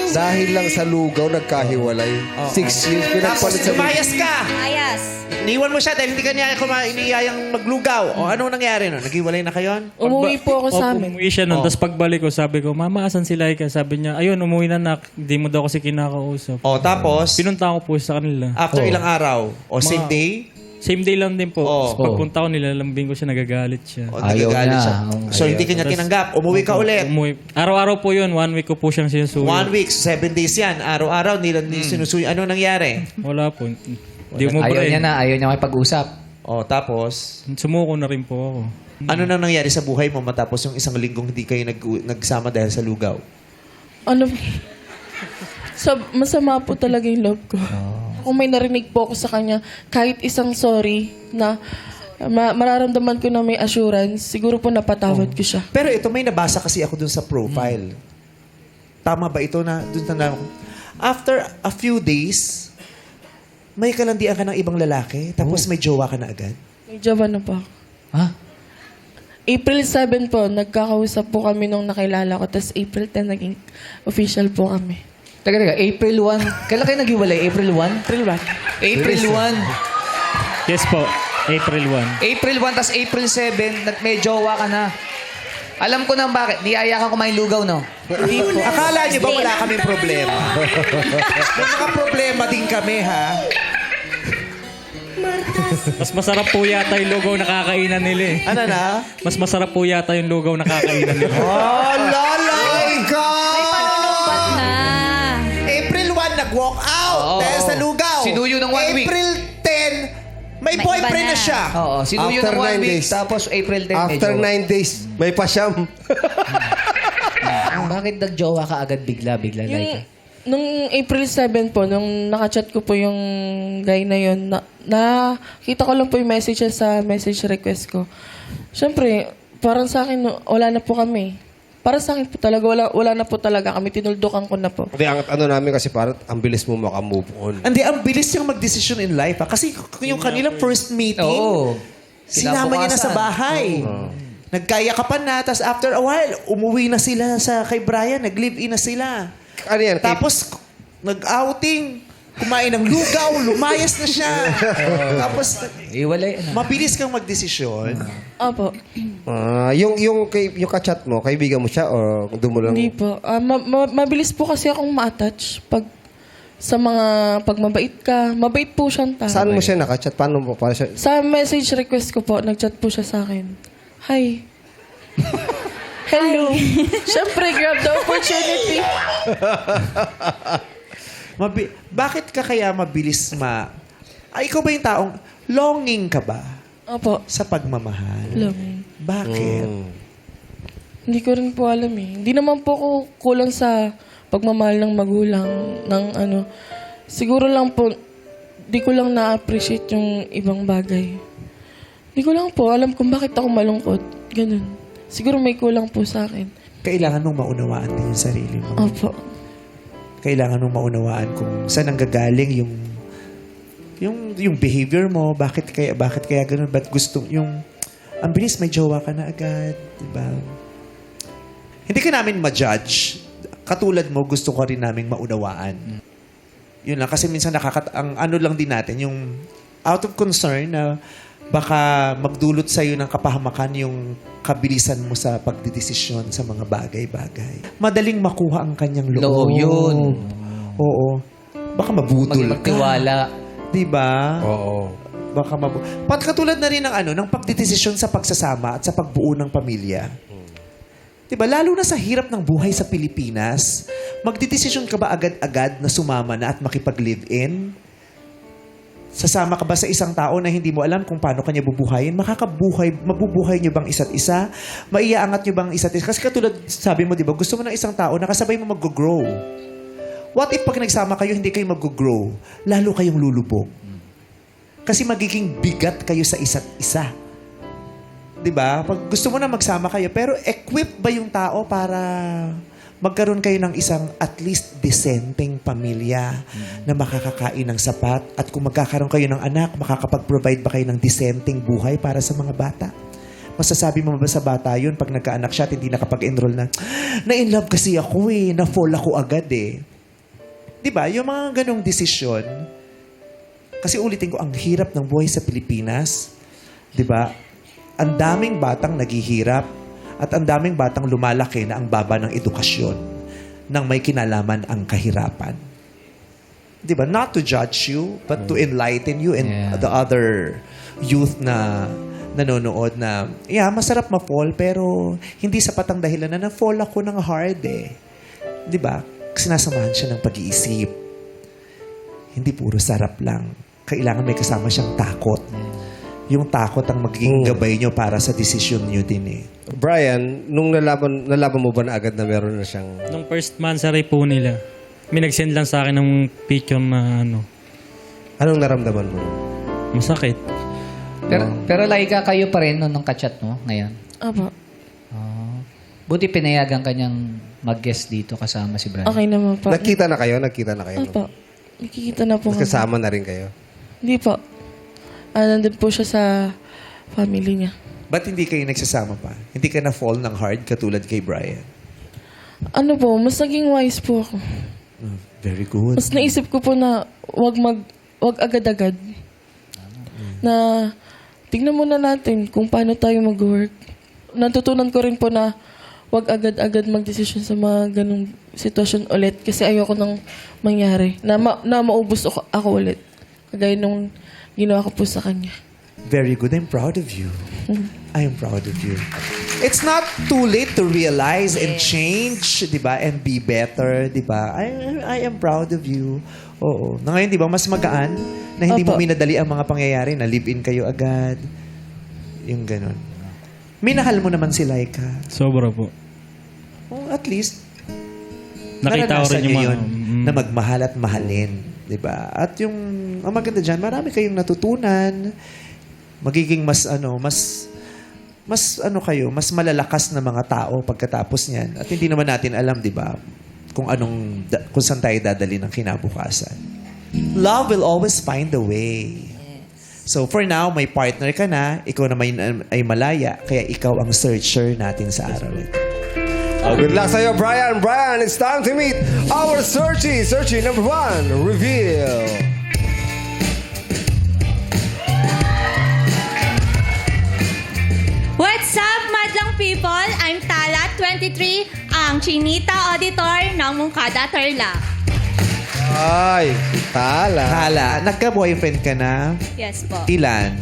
S5: Dahil lang sa lugaw, nagkahiwalay. 6 years,
S1: Tapos
S5: pinagpalit sa
S1: lumayas ka.
S4: Ayas.
S1: Niwan mo siya dahil hindi ka niya iniyayang maglugaw. O ano nangyari nun? Naghiwalay na kayo?
S6: Umuwi po ako sa amin.
S3: Umuwi siya noon, tapos pagbalik ko, sabi ko, Mama, asan si Laika? Sabi niya, ayun, umuwi na nak. Hindi mo daw kasi kinakausap.
S1: O tapos,
S3: Pinunta ko po sa kanila.
S1: after ilang araw? O same day?
S3: Same day lang din po.
S1: Oo.
S3: Tapos pagpunta ko, nilalambing ko siya, nagagalit siya.
S1: O
S2: Ayaw
S1: nagagalit
S2: na.
S1: siya?
S2: Oo.
S1: So hindi ka niya tinanggap. Umuwi ka ulit.
S3: Umuwi. Araw-araw po yun, 1 week ko po siyang sinusuyo.
S1: 1 week, 7 days yan. Araw-araw, nila sinusuyo. Ano nangyari?
S3: Wala po. Hindi mo
S2: Ayaw niya na, ayaw niya makipag-usap.
S1: O tapos,
S3: Sumuko na rin po ako.
S1: ano nang nangyari sa buhay mo matapos yung isang linggong hindi kayo nagsama dahil sa lugaw?
S6: Ano, masama po talaga yung love ko. Kung may narinig po ako sa kanya, kahit isang sorry na mararamdaman ko na may assurance, siguro po napatawad ko siya.
S1: Pero ito, may nabasa kasi ako dun sa profile. Tama ba ito na dun na after a few days, may kalandian ka ng ibang lalaki, tapos may jowa ka na agad?
S6: May jawa na po ako.
S2: Ha?
S6: April 7 po, nagkakausap po kami nung nakilala ko. Tapos April 10, naging official po kami.
S2: Teka, April 1. Kailan kayo naghiwalay? April 1?
S6: April 1.
S2: April 1.
S3: Yes po, April 1.
S2: April 1, tas April 7, may jowa ka na. Alam ko na bakit. Niyaya ka kumain lugaw, no?
S1: Akala niyo ba wala kaming problema? May mga problema din kami, ha?
S3: Mas masarap po yata yung lugaw na kakainan nila eh.
S1: Ano na?
S3: Mas masarap po yata yung lugaw na kakainan nila.
S1: Oh, lalay ka!
S4: Panunumpat na.
S1: April 1, nag-walk out
S2: Oo.
S1: dahil sa lugaw.
S2: Sinuyo ng 1 week.
S1: April 10, may
S4: May
S1: boyfriend
S4: iba
S1: na
S4: na.
S1: siya.
S2: Oo, sinuyo
S5: After
S2: ng 1
S5: 9
S2: week,
S5: days.
S2: tapos April 10
S5: After
S2: may
S5: 9 days, may pasyam.
S2: Bakit nag-jowa ka agad bigla, like?
S6: Nung April 7 po, nung nakachat ko po yung guy na yun, nakita ko lang po yung message niya sa message request ko. Siyempre, parang sa akin, wala na po kami. Para sa akin po talaga, wala na po talaga kami. Tinuldukan ko na po.
S5: Hindi, ang ano namin kasi parang ang bilis mo makamove on.
S1: Hindi, ang bilis niyang mag-decision in life. Ha? Kasi yung kanilang first meeting,
S2: Oo.
S1: sinama niya na sa
S2: Kinabukasan.
S1: bahay. Nagkayakapan na, tapos after a while, umuwi na sila kay Brian, nag-live-in na sila.
S5: Ano yan?
S1: Tapos, nag-outing, kumain ng lugaw, lumayas na siya. Tapos,
S2: Iwalay.
S1: mabilis kang magdesisyon.
S6: Opo.
S5: Yung kachat mo, kaibigan mo siya o doon mo lang?
S6: Hindi po. Mabilis po kasi akong ma-attach pag mabait ka. Mabait po siyang tao.
S5: Saan mo siya nakachat? Paano mo? Para siya?
S6: Sa message request ko po, nag-chat po siya sa akin. Hi. Hello. Siyempre, grab the opportunity.
S1: Bakit ka kaya mabilis ikaw ba yung taong longing ka ba
S6: Opo.
S1: sa pagmamahal?
S6: Longing.
S1: Bakit?
S6: Hindi ko rin po alam eh. Hindi naman po ako kulang sa pagmamahal ng magulang, ng ano. Siguro lang po, di ko lang na-appreciate yung ibang bagay. Di ko lang po alam kung bakit ako malungkot. Ganun. Siguro may kulang po sa akin.
S1: Kailangan mong maunawaan din yung sarili mo.
S6: Opo.
S1: Kailangan mong maunawaan kung saan nanggagaling yung behavior mo, bakit kaya ganun, ba't gusto ang bilis may jowa ka na agad, di ba? Hindi ka namin ma-judge. Katulad mo, gusto ko rin namin maunawaan. Yun lang, kasi minsan ang ano lang din natin, yung out of concern na baka magdulot sa'yo ng kapahamakan yung kabilisan mo sa pagdidesisyon sa mga bagay-bagay. Madaling makuha ang kanyang loob.
S2: Loob, yun.
S1: Oo. Baka mabudol ka.
S2: Magtiwala.
S1: Diba?
S5: Oo.
S1: Baka katulad na rin ng pagdidesisyon sa pagsasama at sa pagbuo ng pamilya. Diba? Lalo na sa hirap ng buhay sa Pilipinas, magdidesisyon ka ba agad-agad na sumama na at makipag-live-in? Sasama ka ba sa isang tao na hindi mo alam kung paano kanya bubuhayin? Mabubuhay niyo bang isa't isa? Maiaangat niyo bang isa't isa? Kasi katulad, sabi mo, di ba, gusto mo ng isang tao na kasabay mo mag-grow. What if pag nagsama kayo, hindi kayo mag-grow? Lalo kayong lulubog. Kasi magiging bigat kayo sa isa't isa. Di ba? Pag gusto mo na magsama kayo, pero equip ba yung tao para magkaroon kayo ng isang at least decenteng pamilya na makakakain ng sapat, at kung magkakaroon kayo ng anak, makakapag-provide ba kayo ng decenteng buhay para sa mga bata? Masasabi mo ba sa bata yun pag nagkaanak siya at hindi nakapag-enroll na-in love kasi ako na-fall ako agad Diba? Yung mga ganong desisyon, kasi ulitin ko, ang hirap ng buhay sa Pilipinas, diba? Ang daming batang naghihirap at ang daming batang lumalaki na ang baba ng edukasyon nang may kinalaman ang kahirapan. Diba? Not to judge you, but to enlighten you and the other youth na nanonood na, masarap ma-fall, pero hindi sapat ang dahilan na na-fall ako ng hard Diba? Sinasamahan siya ng pag-iisip. Hindi puro sarap lang. Kailangan may kasama siyang takot. Yung takot ang magiging gabay nyo para sa desisyon nyo din
S5: Brian, nung nalaban mo ba na agad na meron na siyang...
S3: Nung first monthsary po nila, may nag-send lang sa akin ng picture na
S5: Anong naramdaman mo?
S3: masakit.
S2: Pero Laika, kayo pa rin nung kachat mo ngayon?
S6: Opo.
S2: Buti pinayagan kanyang mag-guest dito kasama si Brian.
S6: Okay naman po.
S5: Nagkita na kayo?
S6: Opo. Nakikita na po.
S5: Kasama na rin kayo?
S6: Hindi po. Nandun po siya sa family niya.
S1: Ba't hindi kayo nagsasama pa? Hindi ka na-fall ng hard katulad kay Brian?
S6: Ano po, mas naging wise po ako.
S1: Very good.
S6: Mas naisip ko po na wag agad-agad. Na tingnan muna natin kung paano tayo mag-work. Natutunan ko rin po na wag agad-agad mag-decision sa mga ganong sitwasyon ulit kasi ayoko nang mangyari. Na maubos ako ulit. Kagaya nung ginawa ko po sa kanya.
S1: Very good. I'm proud of you. I am proud of you. It's not too late to realize and change, di ba? And be better, di ba? I am proud of you. Oo. Na ngayon, di ba, mas magaan na hindi mo
S6: Opo.
S1: minadali ang mga pangyayari, na live-in kayo agad. Yung ganun. Minahal mo naman si Laika.
S3: Sobra po.
S1: Oh, at least,
S3: Nakita ko
S1: naranasan
S3: rin yung
S1: niyo
S3: mga...
S1: yun na magmahal at mahalin. Di ba? At yung, ang maganda dyan, marami kayong natutunan. Magiging mas malalakas na mga tao pagkatapos niyan. At hindi naman natin alam, di ba, kung saan tayo dadali ng kinabukasan. Love will always find a way. So for now, may partner ka na, ikaw naman ay malaya, kaya ikaw ang searcher natin sa araw ito.
S5: Good luck sa'yo, Brian. Brian, it's time to meet our searchie. Searchie number 1, reveal.
S8: What's up, madlang people? I'm Tala, 23, ang Chinita Auditor ng Mungkada Tarlac.
S5: Ay, tala.
S1: Hala, nagka-boyfriend ka na?
S8: Yes po.
S1: Ilan?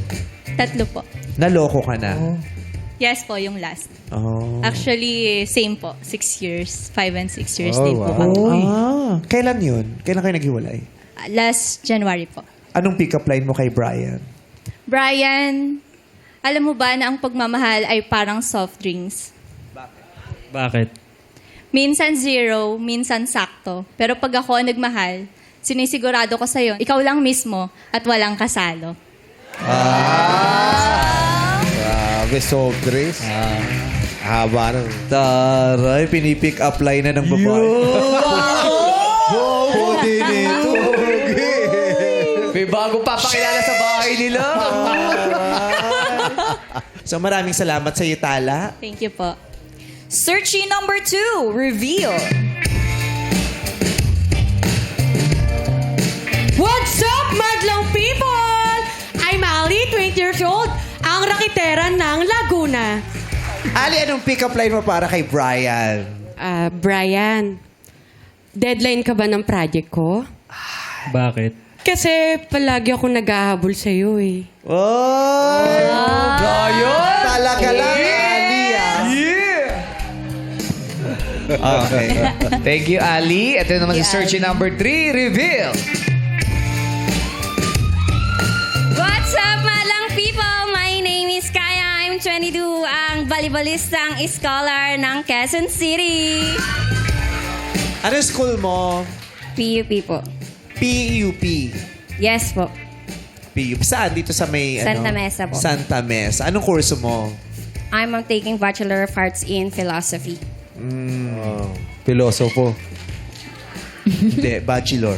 S8: 3 po.
S1: Naloko ka na?
S8: Yes po, yung last.
S1: Oh.
S8: Actually, same po. 6 years. 5 and 6 years
S5: Oh,
S8: din po
S5: wow.
S8: kami.
S1: Kailan yun? Kailan kayo naghiwalay?
S8: Last January po.
S1: Anong pick-up line mo kay Brian?
S8: Brian, alam mo ba na ang pagmamahal ay parang soft drinks?
S3: Bakit?
S8: Minsan zero, minsan sakto. Pero pag ako ang nagmahal, sinisigurado ko sa'yo, ikaw lang mismo at walang kasalo.
S5: Grabe, soft drinks. Haba ng...
S1: Taray, pinipick up line na ng babae. Pwede nito.
S2: May bago papakilala sa bahay nila.
S1: So maraming salamat sa iyo, Tala.
S8: Thank you po.
S4: Searching number 2, reveal.
S9: What's up, madlang people? I'm Ali, 20 years old, ang rakitera ng Laguna.
S1: Ali, anong pick-up line mo para kay Brian?
S9: Brian, deadline ka ba ng project ko?
S3: Bakit?
S9: Kasi palagi ako naghahabol sa'yo eh.
S1: Oh! Gayon! Talaga lang, Ali, ah.
S2: Okay. Thank you, Ali. Ito naman si searching number 3, reveal.
S10: What's up, madlang people? My name is Kaya. I'm 22, ang volleyballistang scholar ng Quezon City.
S1: Ano school mo?
S10: PUP po.
S1: PUP.
S10: Yes po.
S1: PUP. Saan? Dito sa may...
S10: Santa Mesa po.
S1: Santa Mesa. Anong kurso mo?
S10: I'm taking Bachelor of Arts in Philosophy.
S5: Pilosopo.
S1: Hindi, bachelor.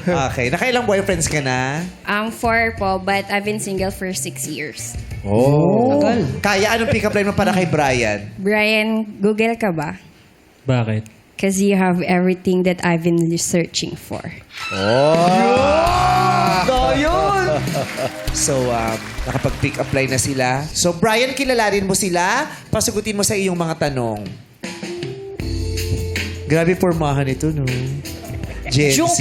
S1: Okay. Nakailang boyfriends ka na?
S10: 4 po, but I've been single for 6 years.
S5: Oh.
S1: Kaya, anong pick-up line mo para kay Brian?
S10: Brian, Google ka ba?
S3: Bakit?
S10: Because you have everything that I've been searching for.
S1: So, nakapag-pick up line na sila. So, Brian, kilalanin mo sila. Pasugutin mo sa iyong mga tanong. Grabe formahan ito, no? Gen Z.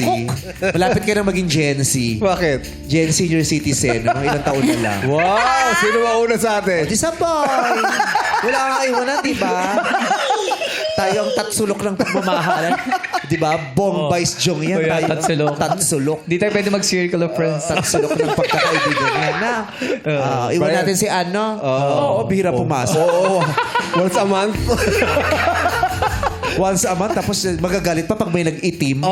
S1: Malapit ka na maging Gen Z.
S5: Bakit?
S1: Gen Senior Citizen. Mga ilang taon na lang.
S5: Wow! Sino mauna sa atin?
S1: Di sabay. Wala kang iwanan, di ba? Tayo ang tatsulok ng pagmamahalan. Di ba? Bong Vice Jong yan.
S2: Oh, yeah,
S1: Tayo,
S2: tatsulok.
S1: Tatsulok.
S2: Di tayo pwede mag-circle of friends.
S1: Tatsulok ng pagkakaibigan yan na. Iwan
S5: Brian.
S1: natin si Ano. Oo, bihira pumasok.
S5: Oo. Once a month.
S1: Once a month, tapos magagalit pa pag may nag-itim.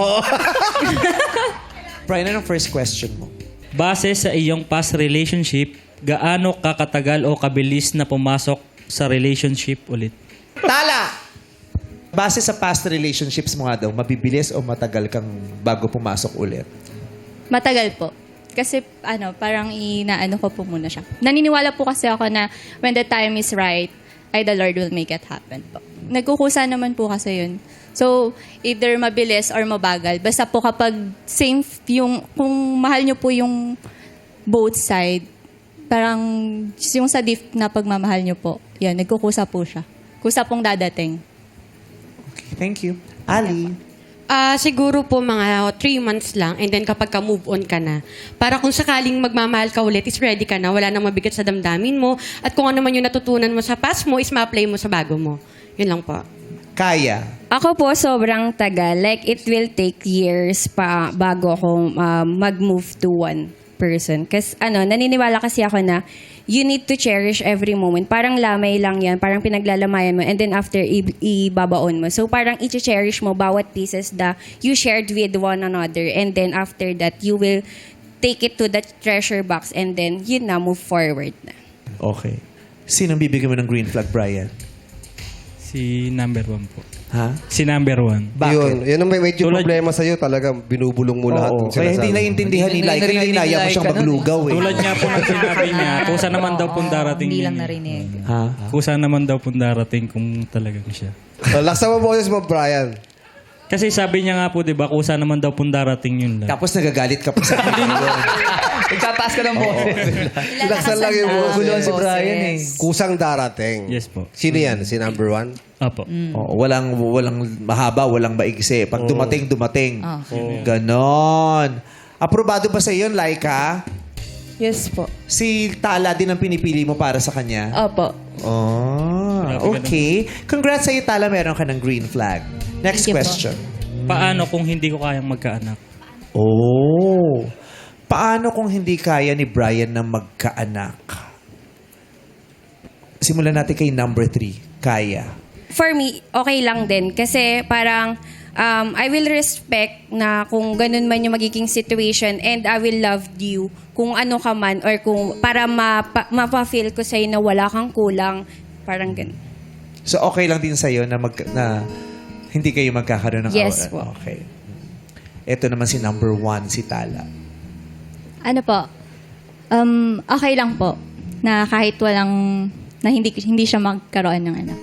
S1: Brian, anong first question mo?
S3: Base sa iyong past relationship, gaano kakatagal o kabilis na pumasok sa relationship ulit?
S1: Tala! Base sa past relationships mo nga daw, mabibilis o matagal kang bago pumasok ulit?
S8: Matagal po. Kasi parang inaano ko po muna siya. Naniniwala po kasi ako na when the time is right, ay the Lord will make it happen po. Nagkukusa naman po kasi yun. So, either mabilis or mabagal. Basta po kapag same kung mahal nyo po yung both side, parang yung sa deep na pagmamahal nyo po, yan, nagkukusa po siya. Kusa pong dadating.
S1: Okay, thank you. Ali?
S9: Siguro po mga 3 months lang and then kapag ka-move on ka na. Para kung sakaling magmamahal ka ulit, is ready ka na. Wala nang mabigat sa damdamin mo. At kung ano man yung natutunan mo sa past mo, is ma-apply mo sa bago mo. Yun lang po.
S1: Kaya?
S10: Ako po, sobrang tagal. Like, it will take years pa bago ako mag-move to one person. Kasi naniniwala kasi ako na you need to cherish every moment. Parang lamay lang yan. Parang pinaglalamayan mo. And then after, ibabaon mo. So parang i-cherish mo bawat pieces that you shared with one another. And then after that, you will take it to the treasure box. And then, yun na, move forward na.
S1: Okay. Sinong bibigyan mo ng green flag, Brian?
S3: Si number 1 po.
S1: Ha?
S3: Si number 1.
S1: Bakit?
S5: Yun ang may medyo
S3: Tulad-
S5: problema sa'yo. Talagang binubulong mo lahat
S1: Oo,
S5: ng
S1: kaya hindi
S5: sinasabi.
S1: naiintindihan ni
S2: Hindi
S1: Laika.
S2: narinig ni
S1: Inaya mo
S2: Laika
S1: siyang
S2: nun,
S1: maglugaw eh.
S3: Tulad niya po ng sinabi niya, kusa naman daw pong darating
S4: Hindi
S3: yun
S4: lang
S3: eh.
S4: narinig.
S1: Ha?
S3: Kusa naman daw pong darating kung talagang siya.
S5: Laksa mo boses mo, Brian.
S3: Kasi sabi niya nga po, di ba, kusa naman daw pong darating yun lang.
S1: Tapos nagagalit ka pa sa akin.
S2: Nagtataas ka ng boses.
S5: Laksan lang yung boses.
S2: Gulo si Brian eh.
S5: Kusang darating.
S3: Yes po.
S5: Sino yan? Si number 1?
S3: Apo.
S1: Oo, walang mahaba, walang maigsi. Pag dumating.
S4: Okay.
S1: Ganon. Aprobado ba sa iyo, Laika?
S6: Yes po.
S1: Si Tala din ang pinipili mo para sa kanya?
S6: Opo.
S1: Oh, okay. Congrats sa'yo, Tala. Meron ka ng green flag. Next
S8: Thank you po.
S1: question.
S3: Paano kung hindi ko kayang magkaanak?
S1: Oh. Paano kung hindi kaya ni Brian na magkaanak? Simulan natin kay number 3. Kaya.
S10: For me, okay lang din. Kasi parang I will respect na kung ganun man yung magiging situation and I will love you kung ano ka man or kung para mapa-feel ko sa'yo na wala kang kulang. Parang ganun.
S1: So, okay lang din sa'yo na, na hindi kayo magkakaroon ng
S10: Yes
S1: awalan?
S10: po.
S1: Okay. Ito naman si number 1, si Tala.
S8: Ano po? Okay lang po na kahit na hindi siya magkaroon ng anak.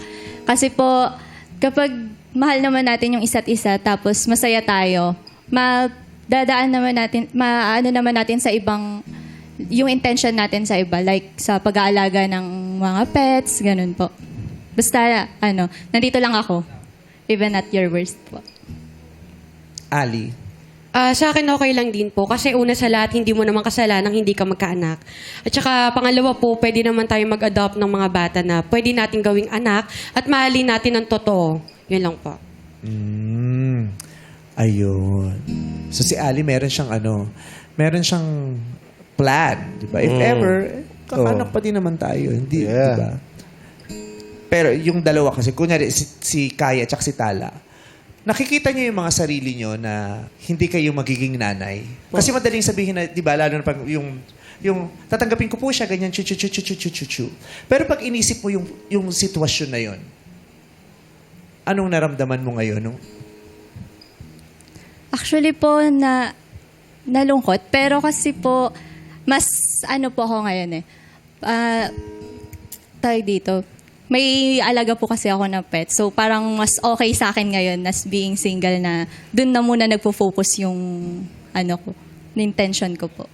S8: Kasi po, kapag mahal naman natin yung isa't isa, tapos masaya tayo, madadaan naman natin, maano naman natin sa ibang, yung intention natin sa iba, like sa pag-aalaga ng mga pets, ganun po. Basta, nandito lang ako. Even at your worst po.
S1: Ali.
S9: Sa akin okay lang din po kasi una sa lahat hindi mo naman kasalanang hindi ka magkaanak. At saka pangalawa po, pwede naman tayo mag-adopt ng mga bata na pwede natin gawing anak at mahalin natin ng totoo. Yun lang po.
S1: Ayun. So si Ali meron siyang plan, di ba? If ever, kakanak pa din naman tayo, hindi,
S5: Yeah.
S1: di ba? Pero yung dalawa kasi, kunyari si Kaya at si Tala, nakikita niyo yung mga sarili niyo na hindi kayo magiging nanay. Kasi madaling sabihin na, di ba, lalo na pag yung tatanggapin ko po siya, ganyan, chu. Pero pag inisip mo yung sitwasyon na yon, anong naramdaman mo ngayon?
S8: Actually po, nalungkot. Pero kasi po, mas po ako ngayon tayo dito. May alaga po kasi ako na pet. So parang mas okay sa akin ngayon as being single na dun na muna nagpo-focus yung intention ko po.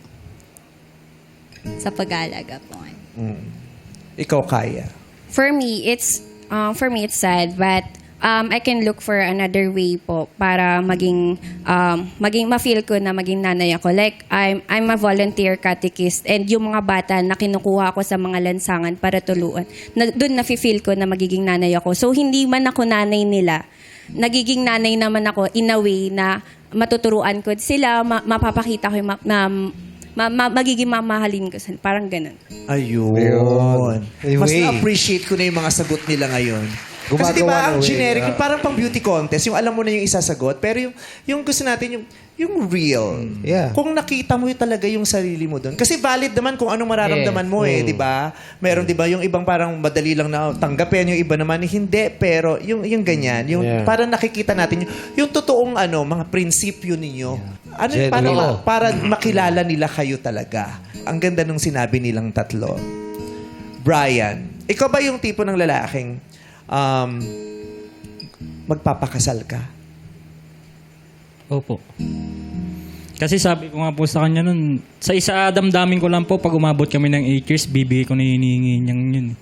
S8: Sa pag-aalaga po.
S1: Ikaw, Kaya.
S10: For me, it's sad, but I can look for another way po para maging ma-feel ko na maging nanay ako. Like, I'm a volunteer catechist and yung mga bata na kinukuha ko sa mga lansangan para tuluan, doon na-feel ko na magiging nanay ako. So, hindi man ako nanay nila. Nagiging nanay naman ako in a way na matuturuan ko sila, mapapakita ko magiging mamahalin ko. Parang ganun.
S1: Ayun.
S5: Ayun.
S1: Mas
S5: Anyway.
S1: na-appreciate ko na yung mga sagot nila ngayon. Kasi di ba,
S5: Gumagawa
S1: ang
S5: ng way.
S1: generic, yung parang pang beauty contest, yung alam mo na yung isasagot, pero yung gusto natin, yung real.
S5: Yeah.
S1: Kung nakita mo talaga yung sarili mo doon. Kasi valid naman kung anong mararamdaman mo di ba? Meron di ba, yung ibang parang madali lang na tanggapin, yung iba naman hindi, pero yung ganyan, yung
S5: Yeah.
S1: parang nakikita natin, yung totoong mga prinsipyo ninyo.
S5: Genuine.
S1: Para makilala nila kayo talaga. Ang ganda nung sinabi nilang tatlo. Brian, ikaw ba yung tipo ng lalaking magpapakasal ka?
S3: Opo. Kasi sabi ko nga po sa kanya nun, sa isa damdamin ko lang po, pag umabot kami ng 8 years, bibigay ko na hinihingi niyang yun.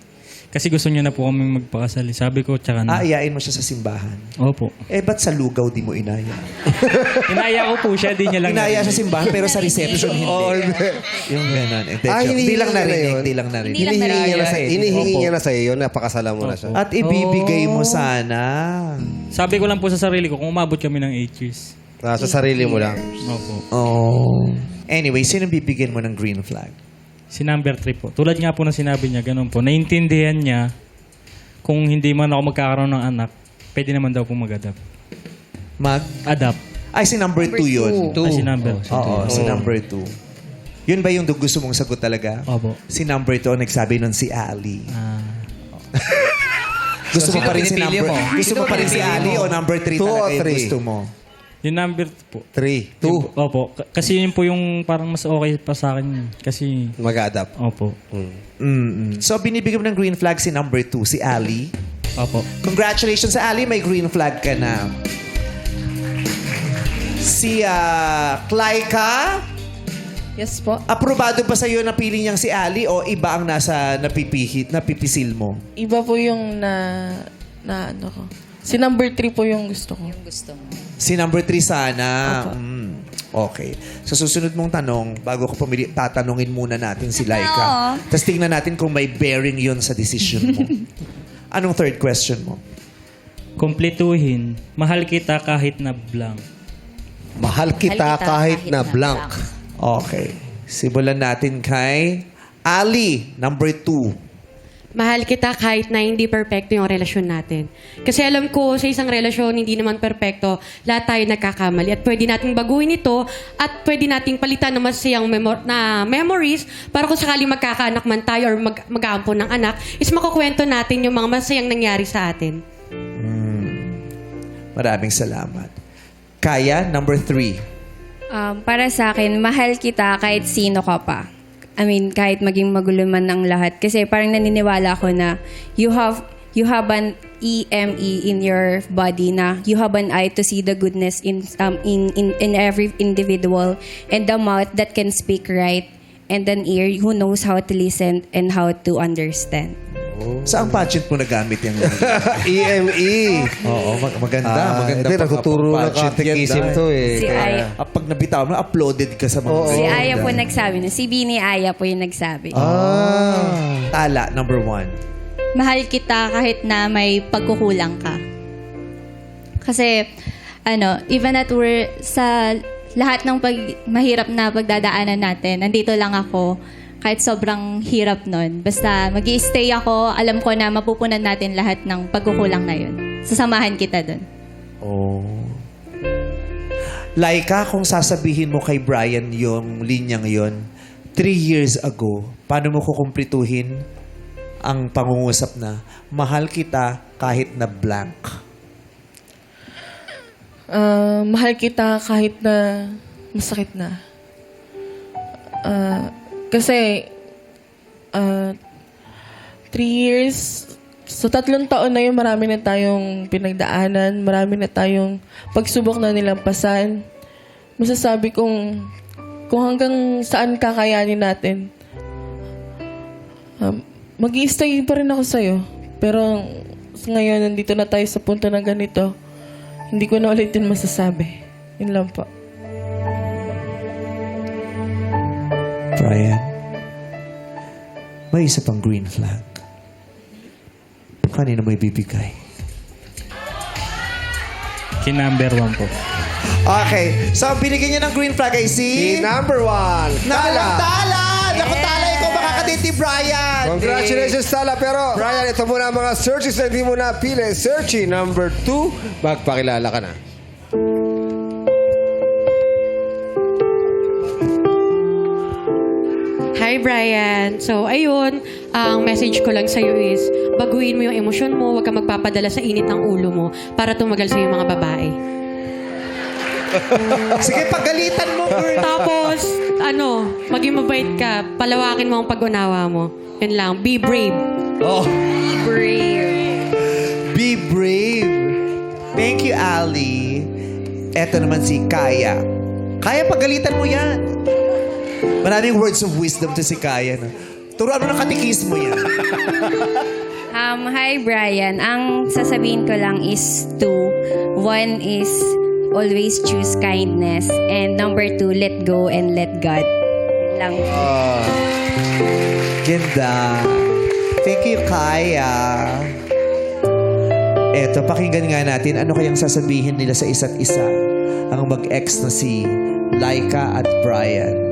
S3: Kasi gusto niya na po kami magpakasal. Sabi ko, tsaka na.
S1: Aayain mo siya sa simbahan.
S3: Opo.
S1: Ba't sa lugaw di mo inaya?
S3: Inaya ko po siya, di niya lang.
S1: Inaya sa simbahan, pero sa reception hindi. Yung gano'n. Hindi lang narinig. Hindi lang narinig.
S5: Hinihingi niya na sa iyo, napakasala mo na siya.
S1: At ibibigay mo sana.
S3: Sabi ko lang po sa sarili ko, kung umabot kami ng 8 years.
S5: Sa sarili mo lang.
S3: Opo.
S1: Oh. Anyway, sino bibigyan mo ng green flag?
S3: Si number 3 po. Tulad nga po na sinabi niya, ganun po. Naintindihan niya, kung hindi man ako magkakaroon ng anak, pwede naman daw po mag-adapt. Adapt.
S1: Ay, si number 2 yun.
S3: Si number.
S1: Oo, si number 2. Yun ba yung gusto mong sagot talaga?
S3: Opo.
S1: Si number 2 ang nagsabi nun si Ali. Gusto
S2: So,
S1: mo pa rin si
S2: pinipili
S1: number
S2: mo?
S1: Gusto mo pa rin si Ali o number 3
S5: Two
S1: talaga
S5: or
S1: yung
S5: three?
S1: gusto mo?
S3: Yung number 2 po.
S5: 3, 2.
S3: Opo. Kasi yun po yung parang mas okay pa sa akin. Kasi,
S5: Mag-adapt.
S3: opo.
S1: So, binibigyan mo ng green flag si number 2, si Ali.
S3: Opo.
S1: Congratulations, Ali. May green flag ka na. Si Clyka,
S6: Yes po.
S1: aprobado ba sa'yo na pili niyang si Ali o iba ang nasa napipisil mo?
S6: Iba po yung na ano ko. Si number 3 po yung gusto ko.
S4: Gusto mo.
S1: Si number 3 sana. Okay. Sa susunod mong tanong, bago ko pumili, tatanungin muna natin si Laika. Tapos tingnan natin kung may bearing yun sa decision mo. Anong third question mo?
S3: Kumpletuhin. Mahal kita kahit na blank.
S5: Mahal kita kahit na blank.
S1: Okay. Simulan natin kay Ali, number 2.
S9: Mahal kita kahit na hindi perpekto yung relasyon natin. Kasi alam ko, sa isang relasyon, hindi naman perpekto. Lahat tayo nagkakamali. At pwede nating baguhin ito at pwede nating palitan ng masayang memories para kung sakaling magkakaanak man tayo or mag-aampon ng anak, is makukwento natin yung mga masayang nangyari sa atin.
S1: Maraming salamat. Kaya, number 3.
S10: Para sa akin, mahal kita kahit sino ka pa. I mean, kahit maging magulo man ang lahat. Kasi parang naniniwala ako na you have an EME in your body na you have an eye to see the goodness in every individual, and the mouth that can speak right, and an ear who knows how to listen and how to understand.
S1: Saan pageant mo nagamit yung
S5: EME.
S1: Oo, maganda. Maganda
S5: Hindi, nagtuturo ng catechism to eh.
S10: Si Aya,
S1: Pag nabitaw mo, uploaded ka sa mga...
S10: si Aya po nagsabi na. Si Bini Aya po yung nagsabi.
S1: Tala, number 1.
S8: Mahal kita kahit na may pagkukulang ka. Kasi, even at we're sa lahat ng mahirap na pagdadaanan natin, nandito lang ako kahit sobrang hirap nun. Basta mag-i-stay ako, alam ko na mapupunan natin lahat ng pagkukulang na yun. Sasamahan kita dun.
S1: Oh. Laika, kung sasabihin mo kay Brian yung linyang yon 3 years ago, paano mo kukumplituhin ang pangungusap na mahal kita kahit na blank?
S6: Mahal kita kahit na masakit na. Kasi 3 years, so 3 taon na yun, marami na tayong pinagdaanan, marami na tayong pagsubok na nilampasan. Masasabi kong kung hanggang saan kakayanin natin, mag-i-stay pa rin ako sa'yo. Pero ngayon, nandito na tayo sa punto na ganito, hindi ko na ulit din masasabi. Yun lang po.
S1: Brian, may isa pang green flag. Kanina mo ibibigay?
S3: Kinumber 1 po.
S1: Okay. So, binigyan niya ng green flag ay
S5: Si number 1.
S1: Tala! Naku, Tala, ikaw makakadate ni Brian!
S5: Congratulations, Tala. Pero, Brian, ito muna ang mga searches na hindi mo napili. Searching number 2, magpakilala ka na.
S9: Hi, Brian. So, ayun, ang message ko lang sa'yo is, baguhin mo yung emosyon mo, huwag kang magpapadala sa init ng ulo mo para tumagal sa'yo yung mga babae.
S1: Sige, pagalitan mo, girl.
S9: Tapos, maging mabait ka, palawakin mo ang pag-unawa mo. Yun lang, be brave.
S1: Oh,
S10: Brave.
S1: be brave. Thank you, Ali. Eto naman si Kaya. Kaya, pagalitan mo yan. Maraming words of wisdom to si Kaya. No? Turuan mo ng katikismo yan.
S10: Hi, Brian. Ang sasabihin ko lang is 2. 1 is always choose kindness. And number 2, let go and let God. Yun lang.
S1: Ganda. Thank you, Kaya. Eto, pakinggan nga natin ano kayang sasabihin nila sa isa't isa ang mag-ex na si Laika at Brian.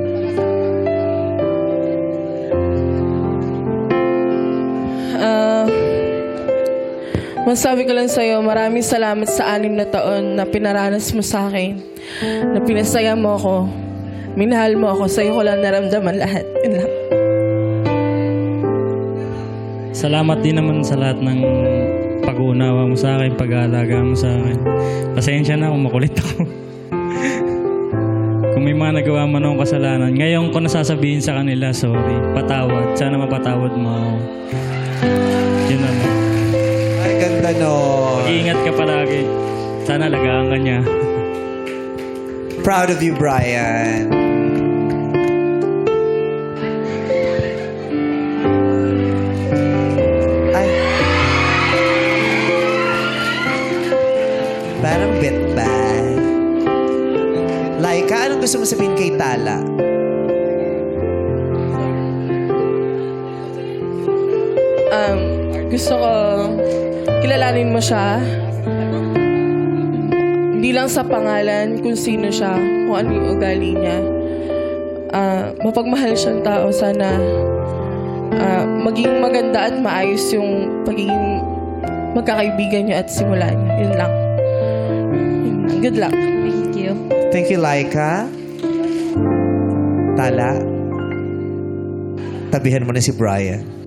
S6: Masabi ko lang sa'yo, maraming salamat sa 6 na taon na pinaranas mo sa akin. Na pinasaya mo ako. Minahal mo ako. Sa'yo ko lang naramdaman lahat. Yun lang.
S3: Salamat din naman sa lahat ng pag-uunawa mo sa akin, pag-aalaga mo sa akin. Pasensya na kung makulit ako. Kung may mga nagawa man akong kasalanan, ngayon ko nasasabihin sa kanila, sorry, patawad. Sana mapatawad mo ako. Yun naman.
S1: Ay, ganda no.
S3: Mag-iingat ka palagi. Sana alagaan ka niya.
S1: Proud of you, Brian. Ay. Parang bit ba? Laika, anong gusto mo sabihin kay Tala?
S6: Gusto ko kilalanin mo siya. Hindi lang sa pangalan, kung sino siya, kung ano yung ugali niya. Mapagmahal siyang tao. Sana maging maganda at maayos yung pagiging magkakaibigan niyo at simulan. Yun lang. Good luck.
S8: Thank you.
S1: Thank you, Laika. Tala, tabihan mo na si Brian.